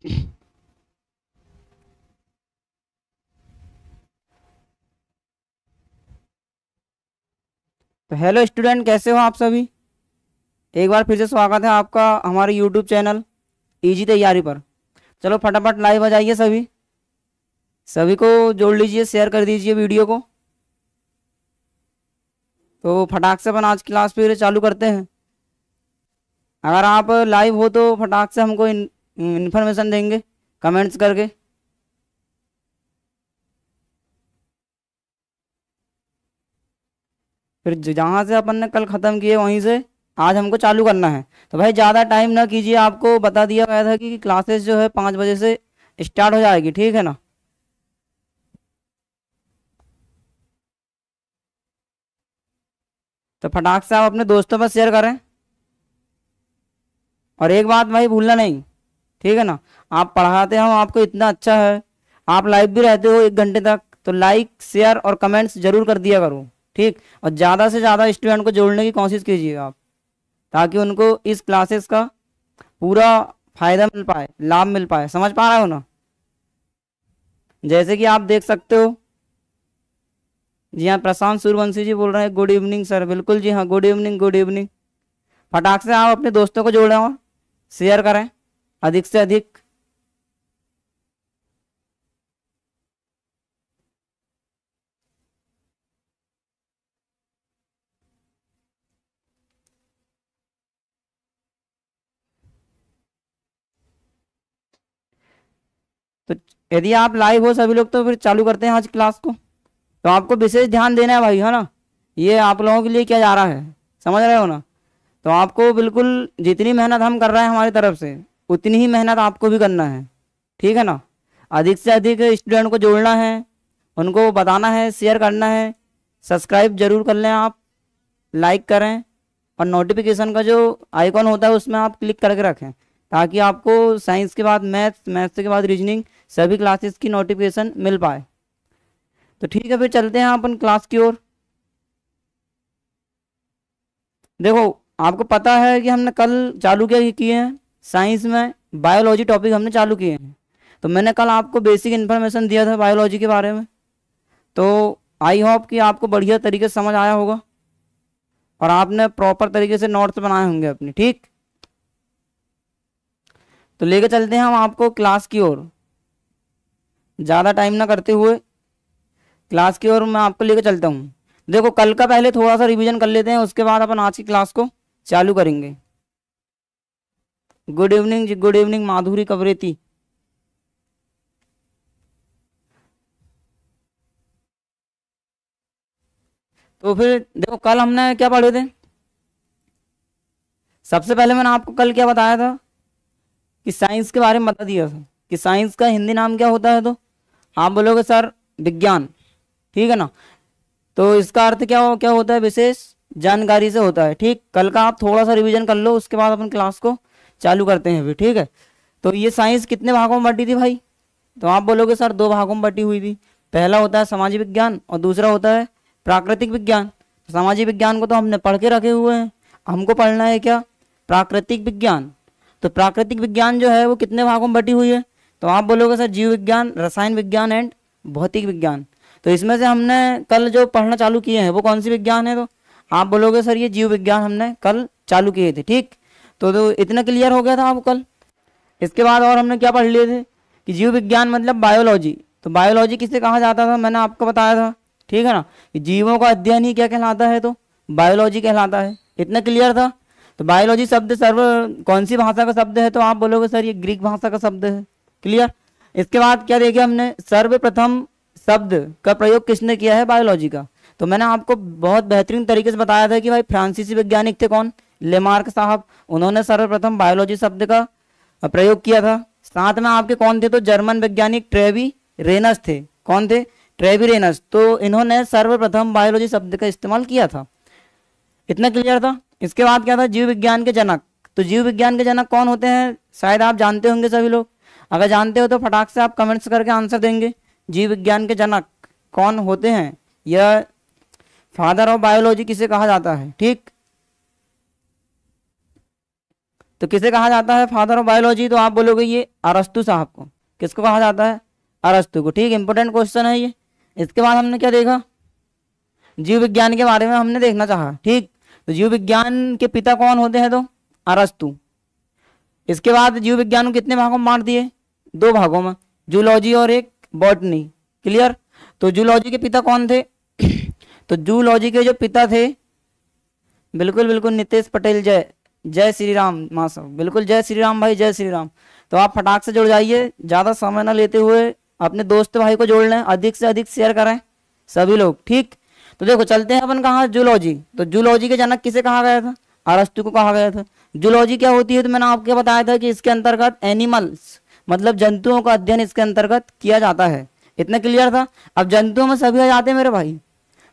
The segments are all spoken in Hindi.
तो हेलो स्टूडेंट, कैसे हो आप सभी। एक बार फिर से स्वागत है आपका हमारे यूट्यूब चैनल इजी तैयारी पर। चलो फटाफट लाइव आ जाइए सभी। सभी को जोड़ लीजिए, शेयर कर दीजिए वीडियो को। तो फटाक से अपन आज क्लास फिर चालू करते हैं। अगर आप लाइव हो तो फटाक से हमको इन्फॉर्मेशन देंगे कमेंट्स करके। फिर जहाँ से अपन ने कल ख़त्म किए वहीं से आज हमको चालू करना है। तो भाई ज़्यादा टाइम ना कीजिए, आपको बता दिया गया था कि क्लासेस जो है 5 बजे से स्टार्ट हो जाएगी, ठीक है ना। तो फटाक से आप अपने दोस्तों पर शेयर करें। और एक बात भाई भूलना नहीं, ठीक है ना। आप पढ़ाते हो, आपको इतना अच्छा है, आप लाइव भी रहते हो 1 घंटे तक, तो लाइक शेयर और कमेंट्स जरूर कर दिया करो, ठीक। और ज़्यादा से ज़्यादा स्टूडेंट को जोड़ने की कोशिश कीजिएगा आप, ताकि उनको इस क्लासेस का पूरा फायदा मिल पाए, लाभ मिल पाए। समझ पा रहे हो ना। जैसे कि आप देख सकते हो, जी हाँ, प्रशांत सूर्यवंशी जी बोल रहे हैं गुड इवनिंग सर। बिल्कुल जी हाँ, गुड इवनिंग, गुड इवनिंग। फटाक से आप अपने दोस्तों को जोड़ें और शेयर करें अधिक से अधिक। तो यदि आप लाइव हो सभी लोग तो फिर चालू करते हैं आज क्लास को। तो आपको विशेष ध्यान देना है भाई, है ना। ये आप लोगों के लिए किया जा रहा है, समझ रहे हो ना। तो आपको बिल्कुल जितनी मेहनत हम कर रहे हैं हमारी तरफ से, उतनी ही मेहनत आपको भी करना है, ठीक है ना। अधिक से अधिक स्टूडेंट को जोड़ना है, उनको बताना है, शेयर करना है। सब्सक्राइब जरूर कर लें आप, लाइक करें, और नोटिफिकेशन का जो आइकॉन होता है उसमें आप क्लिक करके रखें, ताकि आपको साइंस के बाद मैथ्स, मैथ्स के बाद रीजनिंग, सभी क्लासेस की नोटिफिकेशन मिल पाए। तो ठीक है, फिर चलते हैं अपन क्लास की ओर। देखो, आपको पता है कि हमने कल चालू क्या किए हैं, साइंस में बायोलॉजी टॉपिक हमने चालू किए हैं। तो मैंने कल आपको बेसिक इन्फॉर्मेशन दिया था बायोलॉजी के बारे में। तो आई होप कि आपको बढ़िया तरीके से समझ आया होगा, और आपने प्रॉपर तरीके से नोट्स बनाए होंगे अपनी, ठीक। तो लेके चलते हैं हम आपको क्लास की ओर। ज़्यादा टाइम ना करते हुए क्लास की ओर मैं आपको लेके चलता हूँ। देखो, कल का पहले थोड़ा सा रिवीजन कर लेते हैं, उसके बाद अपन आज की क्लास को चालू करेंगे। गुड इवनिंग जी, गुड इवनिंग माधुरी कवरेती। तो फिर देखो, कल हमने क्या पढ़े थे। सबसे पहले मैंने आपको कल क्या बताया था कि साइंस के बारे में बता दिया था कि साइंस का हिंदी नाम क्या होता है। तो आप बोलोगे सर विज्ञान, ठीक है ना। तो इसका अर्थ क्या होता है, विशेष जानकारी से होता है, ठीक। कल का आप थोड़ा सा रिवीजन कर लो, उसके बाद अपन क्लास को चालू करते हैं फिर, ठीक है। तो ये साइंस कितने भागों में बटी थी भाई। तो आप बोलोगे सर 2 भागों में बटी हुई थी। पहला होता है सामाजिक विज्ञान और दूसरा होता है प्राकृतिक विज्ञान। तो सामाजिक विज्ञान को तो हमने पढ़ के रखे हुए हैं, हमको पढ़ना है क्या, प्राकृतिक विज्ञान। तो प्राकृतिक विज्ञान जो है वो कितने भागों में बटी हुई है। तो आप बोलोगे सर जीव विज्ञान, रसायन विज्ञान एंड भौतिक विज्ञान। तो इसमें से हमने कल जो पढ़ना चालू किए हैं वो कौन सी विज्ञान है। तो आप बोलोगे सर ये जीव विज्ञान हमने कल चालू किए थे, ठीक। तो इतना क्लियर हो गया था आपको कल। इसके बाद और हमने क्या पढ़ लिए थे कि जीव विज्ञान मतलब बायोलॉजी। तो बायोलॉजी किसे कहा जाता था, मैंने आपको बताया था, ठीक है ना, कि जीवों का अध्ययन ही क्या कहलाता है, तो बायोलॉजी कहलाता है। इतना क्लियर था। तो बायोलॉजी शब्द सर्व कौन सी भाषा का शब्द है। तो आप बोलोगे सर ये ग्रीक भाषा का शब्द है, क्लियर। इसके बाद क्या देखिए हमने, सर्वप्रथम शब्द का प्रयोग किसने किया है बायोलॉजी का। तो मैंने आपको बहुत बेहतरीन तरीके से बताया था कि भाई फ्रांसीसी वैज्ञानिक थे कौन, लेमार्क साहब। उन्होंने सर्वप्रथम बायोलॉजी शब्द का प्रयोग किया था। साथ में आपके कौन थे, तो जर्मन वैज्ञानिक ट्रेवी रेनस थे। कौन थे, ट्रेवी रेनस। तो इन्होंने सर्वप्रथम बायोलॉजी शब्द का इस्तेमाल किया था। इतना क्लियर था। इसके बाद क्या था, जीव विज्ञान के जनक। तो जीव विज्ञान के जनक कौन होते हैं, शायद आप जानते होंगे सभी लोग। अगर जानते हो तो फटाक से आप कमेंट्स करके आंसर देंगे। जीव विज्ञान के जनक कौन होते हैं, यह फादर ऑफ बायोलॉजी किसे कहा जाता है, ठीक। तो किसे कहा जाता है फादर ऑफ बायोलॉजी? तो आप बोलोगे ये अरस्तु साहब को। किसको कहा जाता है? अरस्तु को। ठीक, इंपॉर्टेंट क्वेश्चन है ये। इसके बाद हमने क्या देखा? जीव विज्ञान के बारे में हमने देखना चाहा। ठीक, तो जीव विज्ञान के पिता कौन होते हैं? तो अरस्तु। इसके बाद जीव विज्ञान को कितने भागों में बांट दिए? 2 भागों में, जूलॉजी और एक बॉटनी। क्लियर? तो जूलॉजी के पिता कौन थे? तो जूलॉजी के जो पिता थे, बिल्कुल बिल्कुल नितेश पटेल, जय श्री राम मासव, बिल्कुल जय श्री राम भाई, जय श्री राम। तो आप फटाक से जुड़ जाइए, ज़्यादा समय ना लेते हुए अपने दोस्त भाई को जोड़ लें, अधिक से अधिक शेयर करें सभी लोग। ठीक, तो देखो चलते हैं अपन कहाँ? जूलॉजी। तो जूलॉजी के जनक किसे कहा गया था? अरस्तु को कहा गया था। जूलॉजी क्या होती है? तो मैंने आपको बताया था कि इसके अंतर्गत एनिमल्स मतलब जंतुओं का अध्ययन इसके अंतर्गत किया जाता है। इतना क्लियर था? अब जंतुओं में सभी आ जाते हैं मेरे भाई,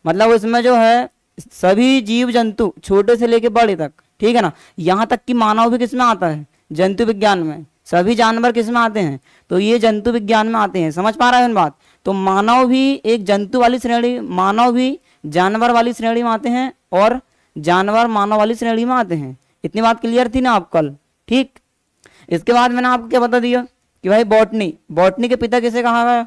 मतलब इसमें जो है सभी जीव जंतु छोटे से लेके बड़े तक, ठीक है ना, यहाँ तक कि मानव भी किसमें आता है? जंतु विज्ञान में। सभी जानवर किसमें आते हैं? तो ये जंतु विज्ञान में आते हैं। समझ पा रहे हैं बात? तो मानव भी एक जंतु वाली श्रेणी, मानव भी जानवर वाली श्रेणी में आते हैं और जानवर मानव वाली श्रेणी में आते हैं। इतनी बात क्लियर थी ना आप कल? ठीक, इसके बाद मैंने आपको क्या बता दिया कि भाई बॉटनी, बॉटनी के पिता किसे कहा गया?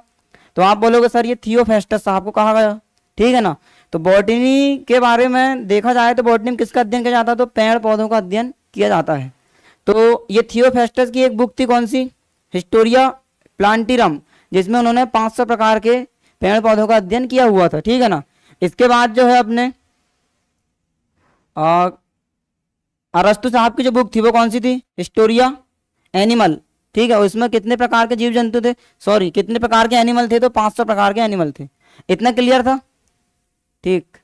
तो आप बोलोगे सर ये थियोफेस्टस साहब को कहा गया। ठीक है ना? तो बॉटनी के बारे में देखा जाए तो बॉटनी में किसका अध्ययन किया जाता है? तो पेड़ पौधों का अध्ययन किया जाता है। तो ये थियोफेस्टस की एक बुक थी, कौन सी? हिस्टोरिया प्लांटिरम, जिसमें उन्होंने 500 प्रकार के पेड़ पौधों का अध्ययन किया हुआ था। ठीक है ना? इसके बाद जो है अपने अरस्तु साहब की जो बुक थी वो कौन सी थी? Historia animal. ठीक है, उसमें कितने प्रकार के जीव जंतु थे, सॉरी कितने प्रकार के एनिमल थे? तो 500 प्रकार के एनिमल थे। इतना क्लियर था? ठीक,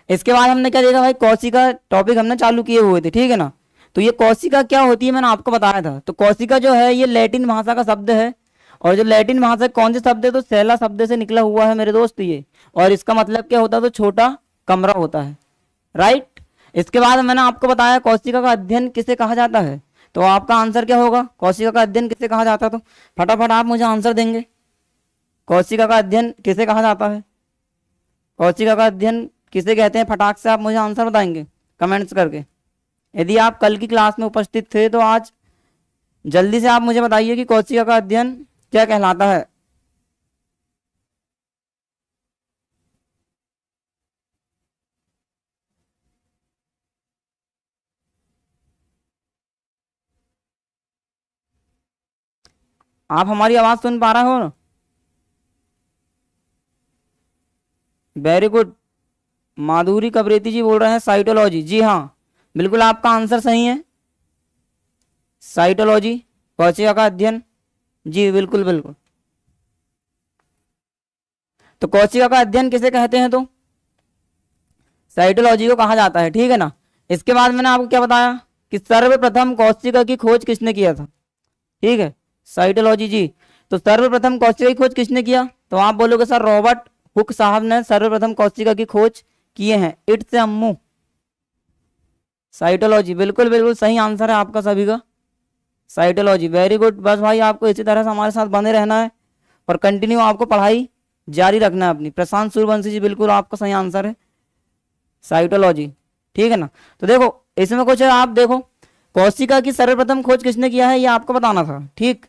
इसके बाद हमने क्या देखा भाई? कोशिका टॉपिक हमने चालू किए हुए थे। ठीक है ना? तो ये कोशिका क्या होती है मैंने आपको बताया था। तो कोशिका जो है ये लैटिन भाषा का शब्द है, और जो लैटिन भाषा कौन से शब्द है? तो सेला शब्द से निकला हुआ है मेरे दोस्त ये, और इसका मतलब क्या होता है? तो छोटा कमरा होता है। राइट, इसके बाद मैंने आपको बताया कोशिका का अध्ययन किसे कहा जाता है। तो आपका आंसर क्या होगा? कोशिका का अध्ययन किसे कहा जाता है? तो फटाफट आप मुझे आंसर देंगे। कोशिका का अध्ययन किसे कहा जाता है? कोशिका का अध्ययन किसे कहते हैं? फटाक से आप मुझे आंसर बताएंगे कमेंट्स करके। यदि आप कल की क्लास में उपस्थित थे तो आज जल्दी से आप मुझे बताइए कि कोशिका का अध्ययन क्या कहलाता है। आप हमारी आवाज सुन पा रहे हो ना? वेरी गुड, माधुरी कबरेती जी बोल रहे हैं साइटोलॉजी। जी हाँ, बिल्कुल आपका आंसर सही है, साइटोलॉजी कोशिका का अध्ययन। जी बिल्कुल बिल्कुल। तो कोशिका का अध्ययन किसे कहते हैं? तो साइटोलॉजी को कहा जाता है। ठीक है ना? इसके बाद मैंने आपको क्या बताया कि सर्वप्रथम कोशिका की खोज किसने किया था? ठीक है, साइटोलॉजी जी। तो सर्वप्रथम कोशिका की खोज किसने किया? तो आप बोलोगे सर रॉबर्ट हुक साहब ने सर्वप्रथम कोशिका की खोज किए हैं। इट से अम्मू, साइटोलॉजी बिल्कुल बिल्कुल सही आंसर है आपका सभी का, साइटोलॉजी। Very good. बस भाई आपको इसी तरह से हमारे साथ बने रहना है और कंटिन्यू आपको पढ़ाई जारी रखना है अपनी। प्रशांत सूर्यवंशी जी बिल्कुल आपका सही आंसर है, साइटोलॉजी। ठीक है ना? तो देखो इसमें कुछ है, आप देखो कोशिका की सर्वप्रथम खोज किसने किया है ये आपको बताना था। ठीक,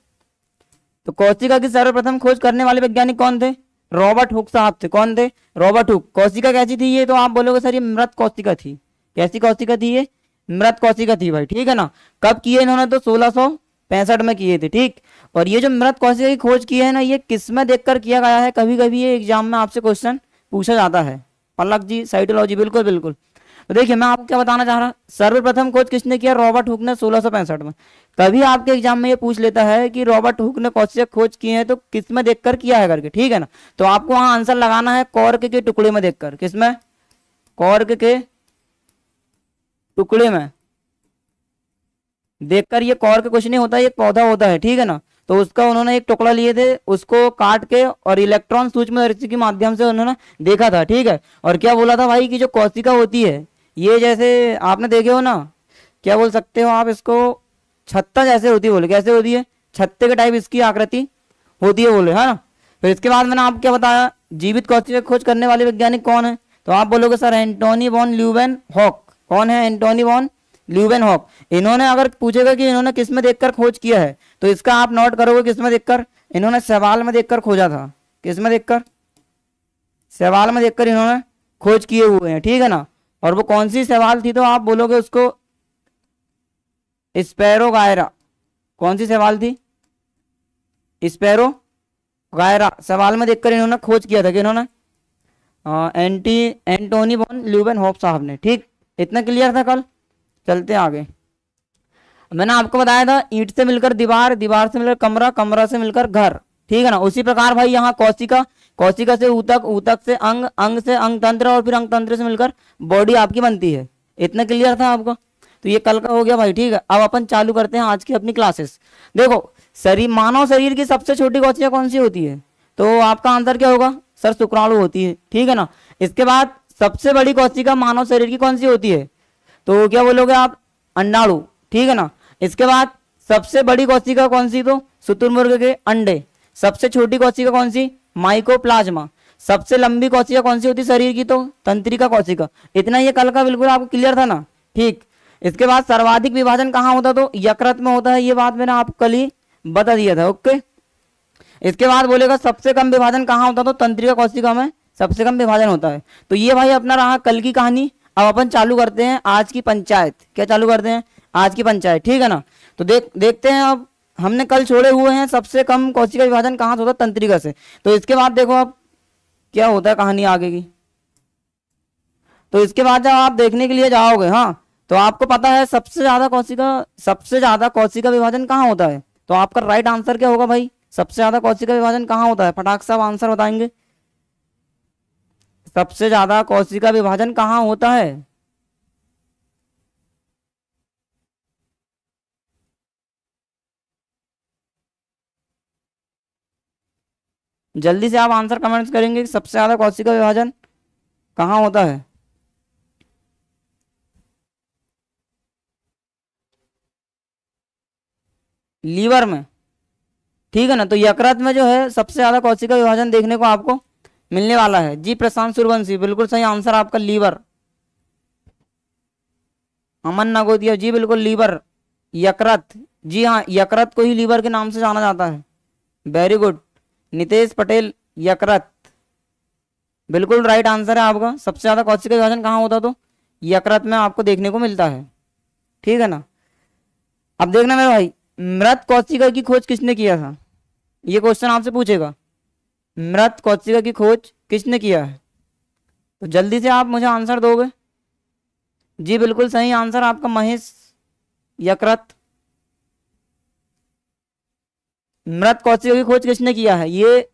तो कोशिका की सर्वप्रथम खोज करने वाले वैज्ञानिक कौन थे? रॉबर्ट हुक साहब थे। कौन थे? Robert Hooke. कोशिका कैसी थी ये? तो आप बोलोगे सर ये मृत कोशिका थी। कैसी कोशिका थी ये? मृत कोशिका थी भाई। ठीक है ना? कब किए इन्होंने? तो 1665 में किए थे। ठीक, और ये जो मृत कोशिका की खोज की है ना, ये किस में देखकर किया गया है? कभी कभी ये एग्जाम में आपसे क्वेश्चन पूछा जाता है। पलक जी साइटोलॉजी बिल्कुल बिल्कुल। तो देखिए मैं आपको क्या बताना चाह रहा, सर्वप्रथम खोज किसने किया? रॉबर्ट हुक ने 1665 में। कभी आपके एग्जाम में ये पूछ लेता है कि रॉबर्ट हुक ने कोशिका खोज की है तो किस में देखकर किया है करके। ठीक है ना? तो आपको वहां आंसर लगाना है कॉर्क के टुकड़े में देखकर। किसमें? कॉर्क के टुकड़े में देखकर। ये कॉर्क कुछ नहीं होता, ये पौधा होता है। ठीक है ना? तो उसका उन्होंने एक टुकड़ा लिए थे, उसको काट के और इलेक्ट्रॉन सूक्ष्मदर्शी के माध्यम से उन्होंने देखा था। ठीक है, और क्या बोला था भाई कि जो कोशिका होती है ये जैसे आपने देखे हो ना, क्या बोल सकते हो आप इसको, छत्ता जैसे होती है। बोले कैसे होती है? छत्ते के टाइप इसकी आकृति होती है बोले, है ना? फिर इसके बाद मैंने आपको क्या बताया जीवित कोशिका खोज करने वाले वैज्ञानिक कौन है? तो आप बोलोगे sir Antonie van Leeuwenhoek. कौन है? Antonie van Leeuwenhoek. इन्होंने अगर पूछेगा कि इन्होंने किस में देखकर खोज किया है, तो इसका आप नोट करोगे किस में देखकर? इन्होंने सवाल में देखकर खोजा था। किस में देखकर? सवाल में देखकर इन्होंने खोज किए हुए हैं, ठीक है ना। और वो कौन सी सवाल थी? तो आप बोलोगे उसको स्पैरो गायरा। कौन सी सवाल थी? स्पैरो गायरा। सवाल में देखकर इन्होंने खोज किया था कि इन्होंने एंटोनी वॉन ल्यूवेनहॉक साहब ने। ठीक, इतना क्लियर था कल। चलते हैं आगे। मैंने आपको बताया था ईंट से मिलकर दीवार, दीवार से मिलकर कमरा, कमरा से मिलकर घर, ठीक है ना। उसी प्रकार भाई यहाँ कोशिका, कोशिका से ऊतक, ऊतक से अंग, अंग से अंग तंत्र और फिर अंग तंत्र से मिलकर बॉडी आपकी बनती है। इतना क्लियर था आपको? तो ये कल का हो गया भाई, ठीक है। अब अपन चालू करते हैं आज की अपनी क्लासेस। देखो, शरीर, मानव शरीर की सबसे छोटी कोशिका कौन सी होती है? तो आपका आंसर क्या होगा? सर शुक्राणु होती है, ठीक है ना। इसके बाद सबसे बड़ी कोशिका मानव शरीर की कौन सी होती है? तो क्या बोलोगे आप? अंडाणु, ठीक है ना। इसके बाद सबसे बड़ी कोशिका कौन सी? तो शुतुरमुर्ग के अंडे। सबसे छोटी कोशिका कौन सी? माइकोप्लाज्मा। सबसे लंबी कोशिका कौन सी होती शरीर की? तो तंत्रिका कोशिका। इतना ये कल का बिल्कुल आपको क्लियर था ना? ठीक। इसके बाद सर्वाधिक विभाजन कहाँ होता? तो यकृत में होता है। ये बात मैंने आपको कल ही बता दिया था, ओके। इसके बाद बोलेगा सबसे कम विभाजन कहाँ होता? तो तंत्रिका कोशिका में सबसे कम विभाजन होता है। तो ये भाई अपना रहा कल की कहानी। अब अपन चालू करते हैं आज की पंचायत। क्या चालू करते हैं? आज की पंचायत, ठीक है ना। तो देखते हैं। अब हमने कल छोड़े हुए हैं सबसे कम कोशिका विभाजन कहाँ से होता? तंत्रिका से। तो इसके बाद देखो अब क्या होता है कहानी आगे की। तो इसके बाद जब आप देखने के लिए जाओगे, हाँ, तो आपको पता है सबसे ज्यादा कोशिका विभाजन कहाँ होता है? तो आपका राइट आंसर क्या होगा भाई? सबसे ज्यादा कोशिका विभाजन कहाँ होता है? फटाक से आप आंसर बताएंगे। सबसे ज्यादा कोशिका विभाजन कहाँ होता है? जल्दी से आप आंसर कमेंट्स करेंगे कि सबसे ज्यादा कोशिका विभाजन कहाँ होता है? लीवर में, ठीक है ना। तो यकृत में जो है सबसे ज्यादा कोशिका विभाजन देखने को आपको मिलने वाला है। जी प्रशांत सूर्यवंशी, बिल्कुल सही आंसर आपका लीवर। अमन नागोदिया जी बिल्कुल लीवर, यकृत। जी हाँ, यकृत को ही लीवर के नाम से जाना जाता है। Very good. नितेश पटेल, यकृत बिल्कुल राइट आंसर है आपका। सबसे ज्यादा कोशिका विभाजन कहाँ होता? तो यकृत में आपको देखने को मिलता है, ठीक है ना। अब देखना मेरे भाई, मृत कोशिका की खोज किसने किया था? ये क्वेश्चन आपसे पूछेगा, मृत कोशिका की खोज किसने किया है? तो जल्दी से आप मुझे आंसर दोगे। जी बिल्कुल सही आंसर आपका महेश, यकृत। मृत कोशिका की खोज किसने किया है? ये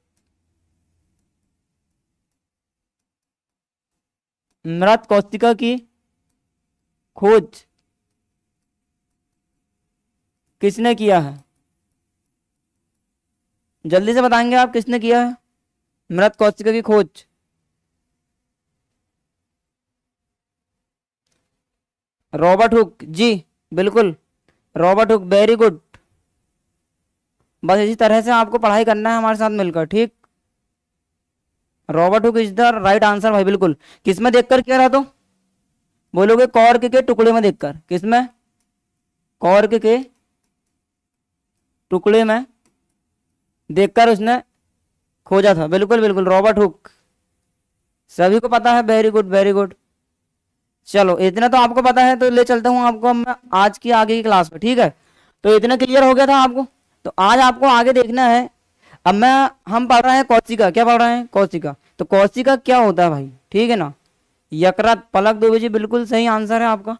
मृत कोशिका की खोज किसने किया है? जल्दी से बताएंगे आप किसने किया है मृत कोशिका की खोज? रॉबर्ट हुक, जी बिल्कुल रॉबर्ट हुक, वेरी गुड। बस इसी तरह से आपको पढ़ाई करना है हमारे साथ मिलकर, ठीक। Robert Hooke is the right answer भाई, बिल्कुल। किसमें देखकर किया रहा? तो बोलोगे कॉर्क के टुकड़े में देखकर। किसमें? कॉर्क के टुकड़े में देखकर उसने खोजा था। बिल्कुल बिल्कुल रॉबर्ट हुक, सभी को पता है। Very good very good. चलो इतना तो आपको पता है, तो ले चलता हूँ आपको मैं आज की आगे की क्लास में, ठीक है। तो इतना क्लियर हो गया था आपको। तो आज आपको आगे देखना है। अब हम पढ़ रहे हैं कोशिका। क्या पढ़ रहे हैं? कोशिका। तो कोशिका क्या होता है भाई, ठीक है ना। यकृत, पलक दुबे जी बिल्कुल सही आंसर है आपका,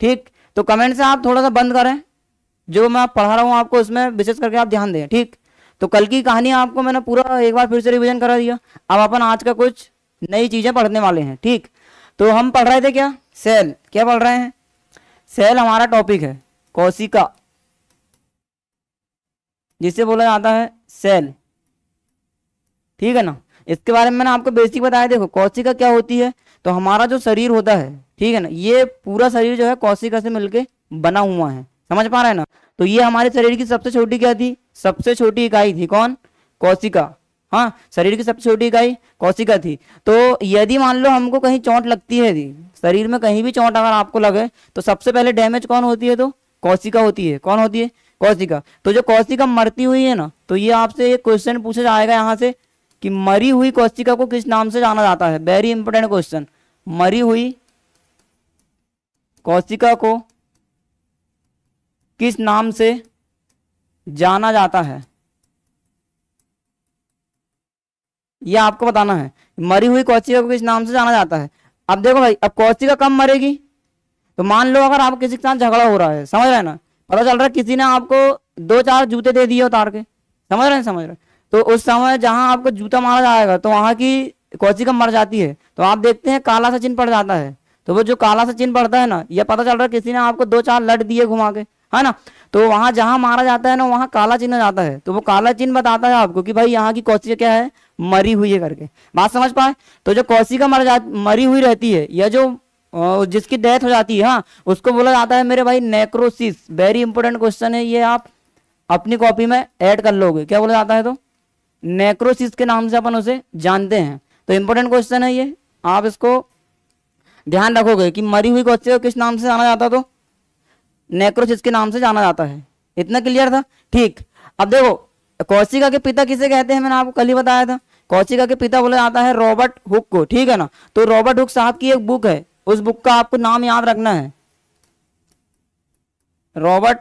ठीक। तो कमेंट से आप थोड़ा सा बंद करें, जो मैं पढ़ा रहा हूँ आपको उसमें विशेष करके आप ध्यान दें, ठीक। तो कल की कहानी आपको मैंने पूरा एक बार फिर से रिवीजन करा दिया। अब अपन आज का कुछ नई चीजें पढ़ने वाले हैं, ठीक। तो हम पढ़ रहे थे क्या? सेल। क्या पढ़ रहे हैं? सेल हमारा टॉपिक है। कोशिका जिसे बोला जाता है सेल, ठीक है ना। इसके बारे में मैंने आपको बेसिक बताया। देखो कोशिका क्या होती है? तो हमारा जो शरीर होता है, ठीक है ना, ये पूरा शरीर जो है कोशिका से मिलके बना हुआ है। समझ पा रहे हैं ना। तो ये हमारे शरीर की सबसे छोटी क्या थी? सबसे छोटी इकाई थी। कौन? कोशिका। हाँ, शरीर की सबसे छोटी इकाई कोशिका थी। तो यदि मान लो हमको कहीं चोट लगती है थी, शरीर में कहीं भी चोट अगर आपको लगे तो सबसे पहले डैमेज कौन होती है? तो कोशिका होती है। कौन होती है? कोशिका। तो जो कोशिका मरती हुई है ना, तो ये आपसे एक क्वेश्चन पूछा जाएगा यहाँ से कि मरी हुई कोशिका को किस नाम से जाना जाता है? Very important question. मरी हुई कोशिका को किस नाम से जाना जाता है? यह आपको बताना है। मरी हुई कोशिका को किस नाम से जाना जाता है? अब देखो भाई, अब कोशिका कब मरेगी? तो मान लो अगर आप किसी के साथ झगड़ा हो रहा है, समझ रहे हैं ना, पता चल रहा है किसी ने आपको 2-4 जूते दे दिए उतार के, समझ रहे हैं? समझ रहे हैं? तो उस समय जहां आपको जूता मारा जाएगा तो वहां की कोशिका मर जाती है, तो आप देखते हैं काला सा चिन्ह पड़ जाता है। तो वो जो काला सा चिन्ह पड़ता है ना, यह पता चल रहा है किसी ने आपको 2-4 लट दिए घुमा के, है ना। तो वहां जहां मारा जाता है ना, वहां काला चिन्ह जाता है। तो वो काला चिन्ह बताता है आपको कि भाई यहाँ की कोशिका क्या है? मरी हुई है करके। बात समझ पाए? तो जो कोशिका मरी हुई रहती है, या जो जिसकी डेथ हो जाती है, हाँ, उसको बोला जाता है मेरे भाई नेक्रोसिस। वेरी इंपॉर्टेंट क्वेश्चन है ये, आप अपनी कॉपी में ऐड कर लोगे। क्या बोला जाता है? तो नेक्रोसिस के नाम से अपन उसे जानते हैं। तो इंपॉर्टेंट क्वेश्चन है ये, आप इसको ध्यान रखोगे कि मरी हुई कोशिका किस नाम से जाना जाता? तो नेक्रोसिस के नाम से जाना जाता है। इतना क्लियर था? ठीक। अब देखो, कोशिका के पिता किसे कहते हैं? मैंने आपको कल ही बताया था। कोशिका के पिता बोला जाता है रॉबर्ट हुक को, ठीक है ना। तो रॉबर्ट हुक साहब की एक बुक है, उस बुक का आपको नाम याद रखना है, रॉबर्ट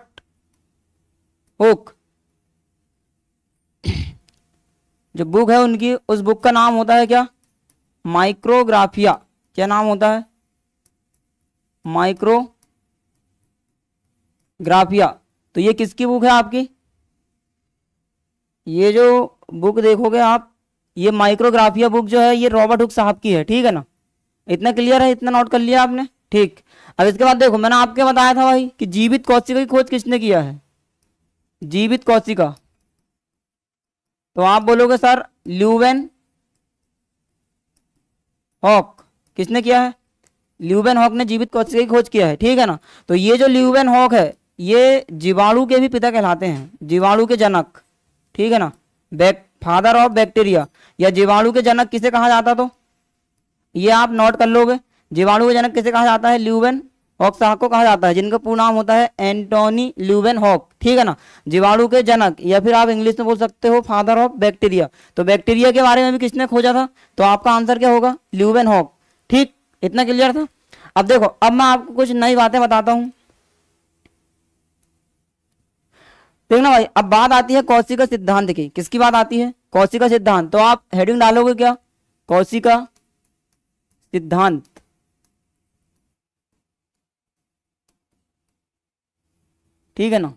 हुक। जो बुक है उनकी, उस बुक का नाम होता है क्या? माइक्रोग्राफिया। क्या नाम होता है? माइक्रोग्राफिया। तो ये किसकी बुक है आपकी? ये जो बुक देखोगे आप, ये माइक्रोग्राफिया बुक जो है, ये रॉबर्ट हुक साहब की है, ठीक है ना। इतना क्लियर है? इतना नोट कर लिया आपने? ठीक। अब इसके बाद देखो, मैंने आपके बताया था भाई कि जीवित कोशिका की खोज किसने किया है? जीवित कोशिका। तो आप बोलोगे सर ल्यूवेन हॉक। किसने किया है? ल्यूवेन हॉक ने जीवित कोशिका की खोज किया है, ठीक है ना। तो ये जो ल्यूवेन हॉक है, ये जीवाणु के भी पिता कहलाते हैं, जीवाणु के जनक, ठीक है ना। फादर ऑफ बैक्टीरिया, या जीवाणु के जनक किसे कहा जाता? तो ये आप नोट कर लोगे, जीवाणु के जनक किसे कहा जाता है? ल्यूवेन हॉक साहब को कहा जाता है, जिनका पूर्ण नाम होता है एंटोनी ल्यूवेन हॉक, ठीक है ना। जीवाणु के जनक, या फिर आप इंग्लिश में बोल सकते हो फादर ऑफ बैक्टीरिया। तो बैक्टीरिया के बारे में भी किसने खोजा था? तो आपका आंसर क्या होगा? Leeuwenhoek. ठीक, इतना क्लियर था? अब देखो, अब मैं आपको कुछ नई बातें बताता हूं। देखना भाई, अब बात आती है कोशिका सिद्धांत की। किसकी बात आती है? कोशिका सिद्धांत। तो आप हेडिंग डालोगे क्या? कोशिका सिद्धांत। ठीक है ना।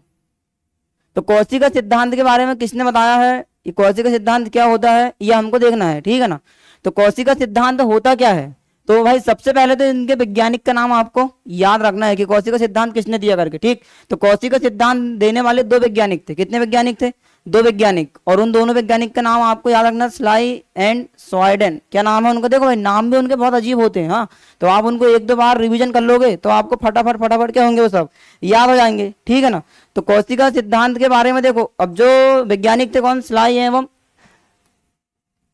तो कोशिका सिद्धांत के बारे में किसने बताया है? ये कोशिका सिद्धांत क्या होता है, ये हमको देखना है, ठीक है ना। तो कोशिका सिद्धांत होता क्या है? तो भाई सबसे पहले तो इनके वैज्ञानिक का नाम आपको याद रखना है कि कोशिका सिद्धांत किसने दिया करके, ठीक। तो कोशिका सिद्धांत देने वाले 2 वैज्ञानिक थे। कितने वैज्ञानिक थे? 2 वैज्ञानिक। और उन दोनों वैज्ञानिक का नाम आपको याद रखना, स्लाई एंड स्वाइडन। क्या नाम है उनका? देखो भाई, नाम भी उनके बहुत अजीब होते हैं, हाँ। तो आप उनको 1-2 बार रिविजन कर लोगे तो आपको फटाफट फटाफट क्या होंगे, वो सब याद हो जाएंगे, ठीक है ना। तो कोशिका सिद्धांत के बारे में देखो, अब जो वैज्ञानिक थे कौन? स्लाई एवं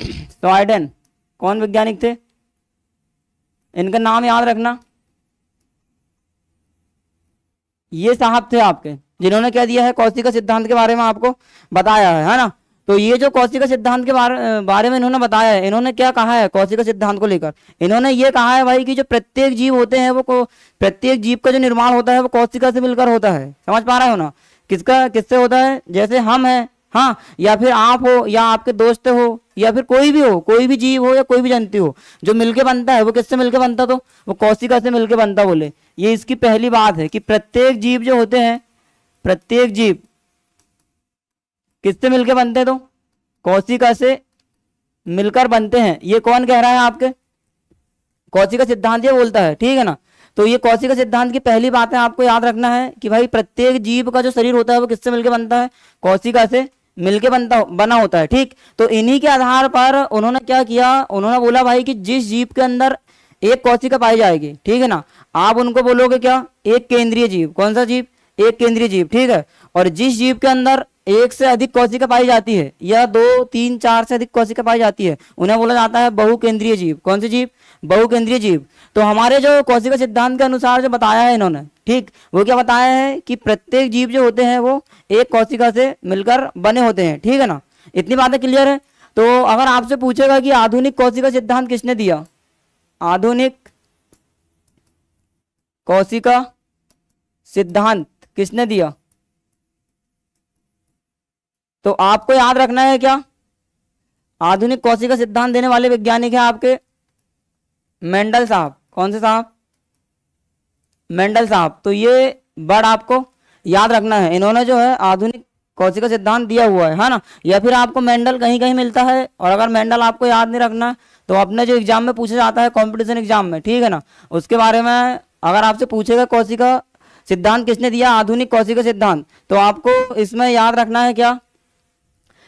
स्वाइडन। कौन वैज्ञानिक थे? इनका नाम याद रखना। ये साहब थे आपके, जिन्होंने क्या दिया है? कोशिका सिद्धांत के बारे में आपको बताया है ना। तो ये जो कोशिका सिद्धांत के बारे में इन्होंने बताया है, इन्होंने क्या कहा है कोशिका सिद्धांत को लेकर? इन्होंने ये कहा है भाई कि जो प्रत्येक जीव होते हैं वो प्रत्येक जीव का जो निर्माण होता है वो कोशिका से मिलकर होता है। समझ पा रहे हो ना? किससे होता है? जैसे हम हैं, हाँ, या फिर आप हो, या आपके दोस्त हो, या फिर कोई भी हो, कोई भी जीव हो या कोई भी जंतु हो, जो मिलके बनता है वो किससे मिलके बनता? तो वो कोशिका से मिलके बनता। बोले ये इसकी पहली बात है कि प्रत्येक जीव जो होते हैं, प्रत्येक जीव किससे मिलके बनते हैं? तो कोशिका से मिलकर बनते हैं। ये कौन कह रहा है आपके? कोशिका सिद्धांत ये बोलता है, ठीक है ना। तो ये कोशिका सिद्धांत की पहली बात है, आपको याद रखना है कि भाई प्रत्येक जीव का जो शरीर होता है वो किससे मिलके बनता है? कोशिका से मिलके बना होता है, ठीक। तो इन्हीं के आधार पर उन्होंने क्या किया? उन्होंने बोला भाई कि जिस जीव के अंदर एक कोशिका पाई जाएगी, ठीक है ना, आप उनको बोलोगे क्या? एक केंद्रीय जीव। कौन सा जीव? एक केंद्रीय जीव, ठीक है। और जिस जीव के अंदर एक से अधिक कोशिका पाई जाती है या 2, 3, 4 से अधिक कोशिका पाई जाती है, उन्हें बोला जाता है बहुकेंद्रीय जीव। कौन सी जीव? बहुकेंद्रीय जीव। तो हमारे जो कोशिका सिद्धांत के अनुसार जो बताया है इन्होंने, ठीक, वो क्या बताया है कि प्रत्येक जीव जो होते हैं वो एक कोशिका से मिलकर बने होते हैं, ठीक है ना। इतनी बातें क्लियर है। तो अगर आपसे पूछेगा कि आधुनिक कोशिका सिद्धांत किसने दिया, आधुनिक कोशिका सिद्धांत किसने दिया, तो आपको याद रखना है क्या, आधुनिक कोशिका सिद्धांत देने वाले वैज्ञानिक हैं आपके मेंडल साहब। कौन से साहब? मेंडल साहब। तो ये वर्ड आपको याद रखना है, इन्होंने जो है आधुनिक कोशिका सिद्धांत दिया हुआ है ना। या फिर आपको मेंडल कहीं कहीं मिलता है, और अगर मेंडल आपको याद नहीं रखना तो अपने जो एग्जाम में पूछा जाता है कंपटीशन एग्जाम में, ठीक है ना, उसके बारे में अगर आपसे पूछेगा कोशिका सिद्धांत किसने दिया, आधुनिक कोशिका सिद्धांत, तो आपको इसमें याद रखना है क्या,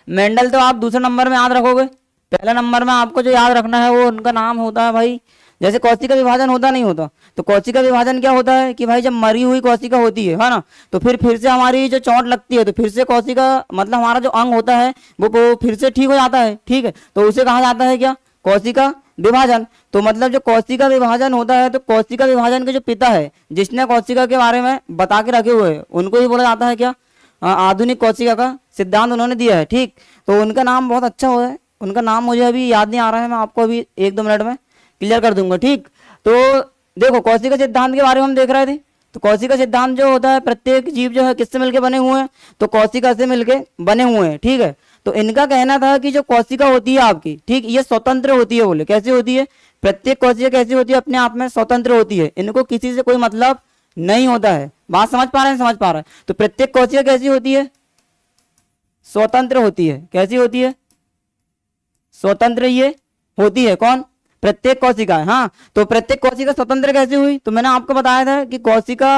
मेंडल तो आप दूसरे नंबर में याद रखोगे। पहले नंबर में आपको जो याद रखना है वो उनका नाम होता है भाई, जैसे कोशिका विभाजन होता नहीं होता, तो कोशिका विभाजन क्या होता है कि भाई जब मरी हुई कोशिका होती है ना, तो फिर से हमारी जो चोट लगती है तो फिर से कोशिका मतलब हमारा जो अंग होता है वो फिर से ठीक हो जाता है, ठीक है, तो उसे कहा जाता है क्या, कोशिका विभाजन। तो मतलब जो कोशिका विभाजन होता है, तो कोशिका विभाजन के जो पिता है जिसने कोशिका के बारे में बता के रखे हुए हैं उनको ही बोला जाता है क्या, आधुनिक कोशिका का सिद्धांत उन्होंने दिया है, ठीक। तो उनका नाम बहुत अच्छा हुआ है, उनका नाम मुझे अभी याद नहीं आ रहा है, मैं आपको अभी 1-2 मिनट में क्लियर कर दूंगा, ठीक। तो देखो कोशिका सिद्धांत के बारे में हम देख रहे थे। तो कोशिका सिद्धांत जो होता है, प्रत्येक जीव जो है किससे मिलके बने हुए हैं, तो कोशिका से मिलके बने हुए हैं, ठीक है। तो इनका कहना था कि जो कोशिका होती है आपकी, ठीक, ये स्वतंत्र होती है। बोले कैसे होती है? प्रत्येक कोशिका कैसी होती है? अपने आप में स्वतंत्र होती है, इनको किसी से कोई मतलब नहीं होता है। बात समझ पा रहे हैं? समझ पा रहे हैं। तो प्रत्येक कोशिका कैसी होती है? स्वतंत्र होती है। कैसी होती है? स्वतंत्र ये होती है। कौन? प्रत्येक कोशिका। हाँ, तो प्रत्येक कोशिका स्वतंत्र कैसे हुई? तो मैंने आपको बताया था कि कोशिका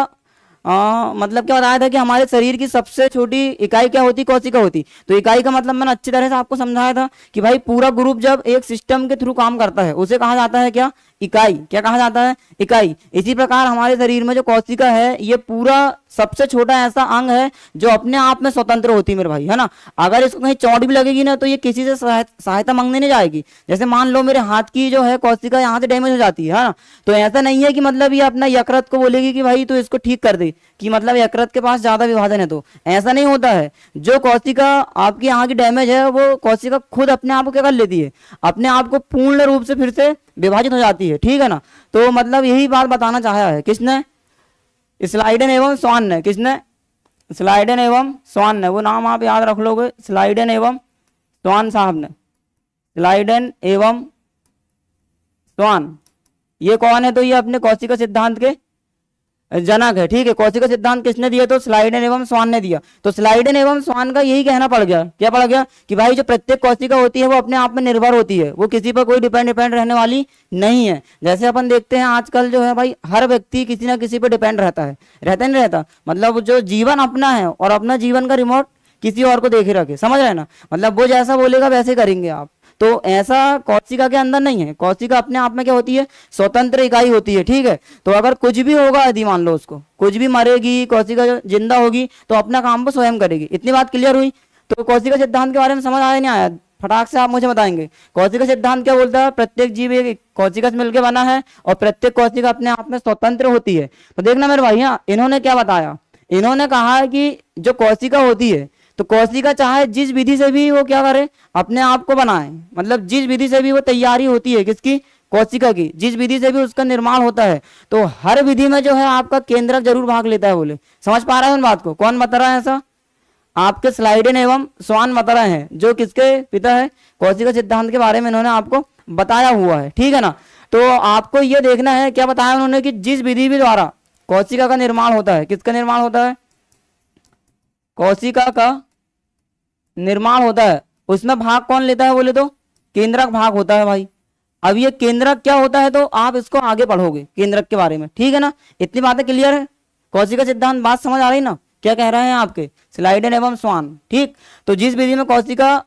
मतलब क्या बताया था कि हमारे शरीर की सबसे छोटी इकाई क्या होती? कोशिका होती। तो इकाई का मतलब मैंने अच्छी तरह से आपको समझाया था कि भाई पूरा ग्रुप जब एक सिस्टम के थ्रू काम करता है उसे कहा जाता है क्या? इकाई। क्या कहा जाता है? इकाई। इसी प्रकार हमारे शरीर में जो कोशिका है ये पूरा सबसे छोटा ऐसा अंग है जो अपने आप में स्वतंत्र होती है मेरे भाई, है ना। अगर इसको कहीं चोट भी लगेगी ना तो ये किसी से सहायता मांगने नहीं जाएगी। जैसे मान लो मेरे हाथ की जो है कोशिका यहाँ से डैमेज हो जाती है ना, तो ऐसा नहीं है कि मतलब ये अपना यकृत को बोलेगी कि भाई तो इसको ठीक कर दे, कि मतलब यकृत के पास ज्यादा विभाजन है, तो ऐसा नहीं होता है। जो कोशिका आपकी यहाँ की डैमेज है वो कोशिका खुद अपने आप को क्या कर लेती है? अपने आप को पूर्ण रूप से फिर से विभाजित हो जाती है, ठीक है ना। तो मतलब यही बात बताना चाहा है किसने? स्लाइडेन एवं स्वान ने। किसने? स्लाइडेन एवं स्वान ने। वो नाम आप याद रख लोगे, स्लाइडेन एवं स्वान साहब ने। स्लाइडेन एवं स्वान ये कौन है? तो ये अपने कोशिका सिद्धांत के जनक है, ठीक है। कोशिका सिद्धांत किसने दिया? तो स्लाइडेन एवं स्वान ने दिया। तो स्लाइडेन एवं स्वान का यही कहना पड़ गया। क्या पड़ गया? कि भाई जो प्रत्येक कोशिका होती है वो अपने आप में निर्भर होती है, वो किसी पर कोई डिपेंड रहने वाली नहीं है। जैसे अपन देखते हैं आजकल जो है भाई हर व्यक्ति किसी ना किसी पर डिपेंड रहता है, रहता नहीं रहता। मतलब जो जीवन अपना है और अपना जीवन का रिमोट किसी और को देखे रखे, समझ रहे हैं ना। मतलब वो जैसा बोलेगा वैसे करेंगे आप। तो ऐसा कोशिका के अंदर नहीं है। कोशिका अपने आप में क्या होती है? स्वतंत्र इकाई होती है, ठीक है। तो अगर कुछ भी होगा, यदि मान लो उसको कुछ भी मरेगी, कोशिका जो जिंदा होगी तो अपना काम वो स्वयं करेगी। इतनी बात क्लियर हुई? तो कोशिका सिद्धांत के बारे में समझ आया नहीं आया? फटाक से आप मुझे बताएंगे कोशिका सिद्धांत क्या बोलता है? प्रत्येक जीव एक कोशिका से मिलकर बना है और प्रत्येक कोशिका अपने आप में स्वतंत्र होती है। तो देखना मेरे भाई, यहाँ इन्होंने क्या बताया? इन्होंने कहा कि जो कोशिका होती है, तो कोशिका चाहे जिस विधि से भी वो क्या करे, अपने आप को बनाए, मतलब जिस विधि से भी वो तैयारी होती है किसकी? कोशिका की। जिस विधि से भी उसका निर्माण होता है, तो हर विधि में जो है आपका केंद्रक जरूर भाग लेता है। बोले समझ पा रहे हैं उन बात को? कौन बता रहा है ऐसा? आपके स्लाइडेन एवं स्वान बता रहे हैं, जो किसके पिता है? कोशिका सिद्धांत के बारे में इन्होंने आपको बताया हुआ है, ठीक है ना। तो आपको ये देखना है क्या बताया उन्होंने कि जिस विधि भी द्वारा कोशिका का निर्माण होता है, किसका निर्माण होता है? कोशिका का निर्माण होता है, उसमें भाग कौन लेता है? बोले तो केंद्रक भाग होता है भाई। अब ये केंद्रक क्या होता है तो आप इसको आगे पढ़ोगे केंद्रक के बारे में, ठीक है ना। इतनी बातें क्लियर है? कोशिका सिद्धांत बात समझ आ रही ना? क्या कह रहे हैं आपके स्लाइडेन एवं स्वान, ठीक। तो जिस विधि में कोशिका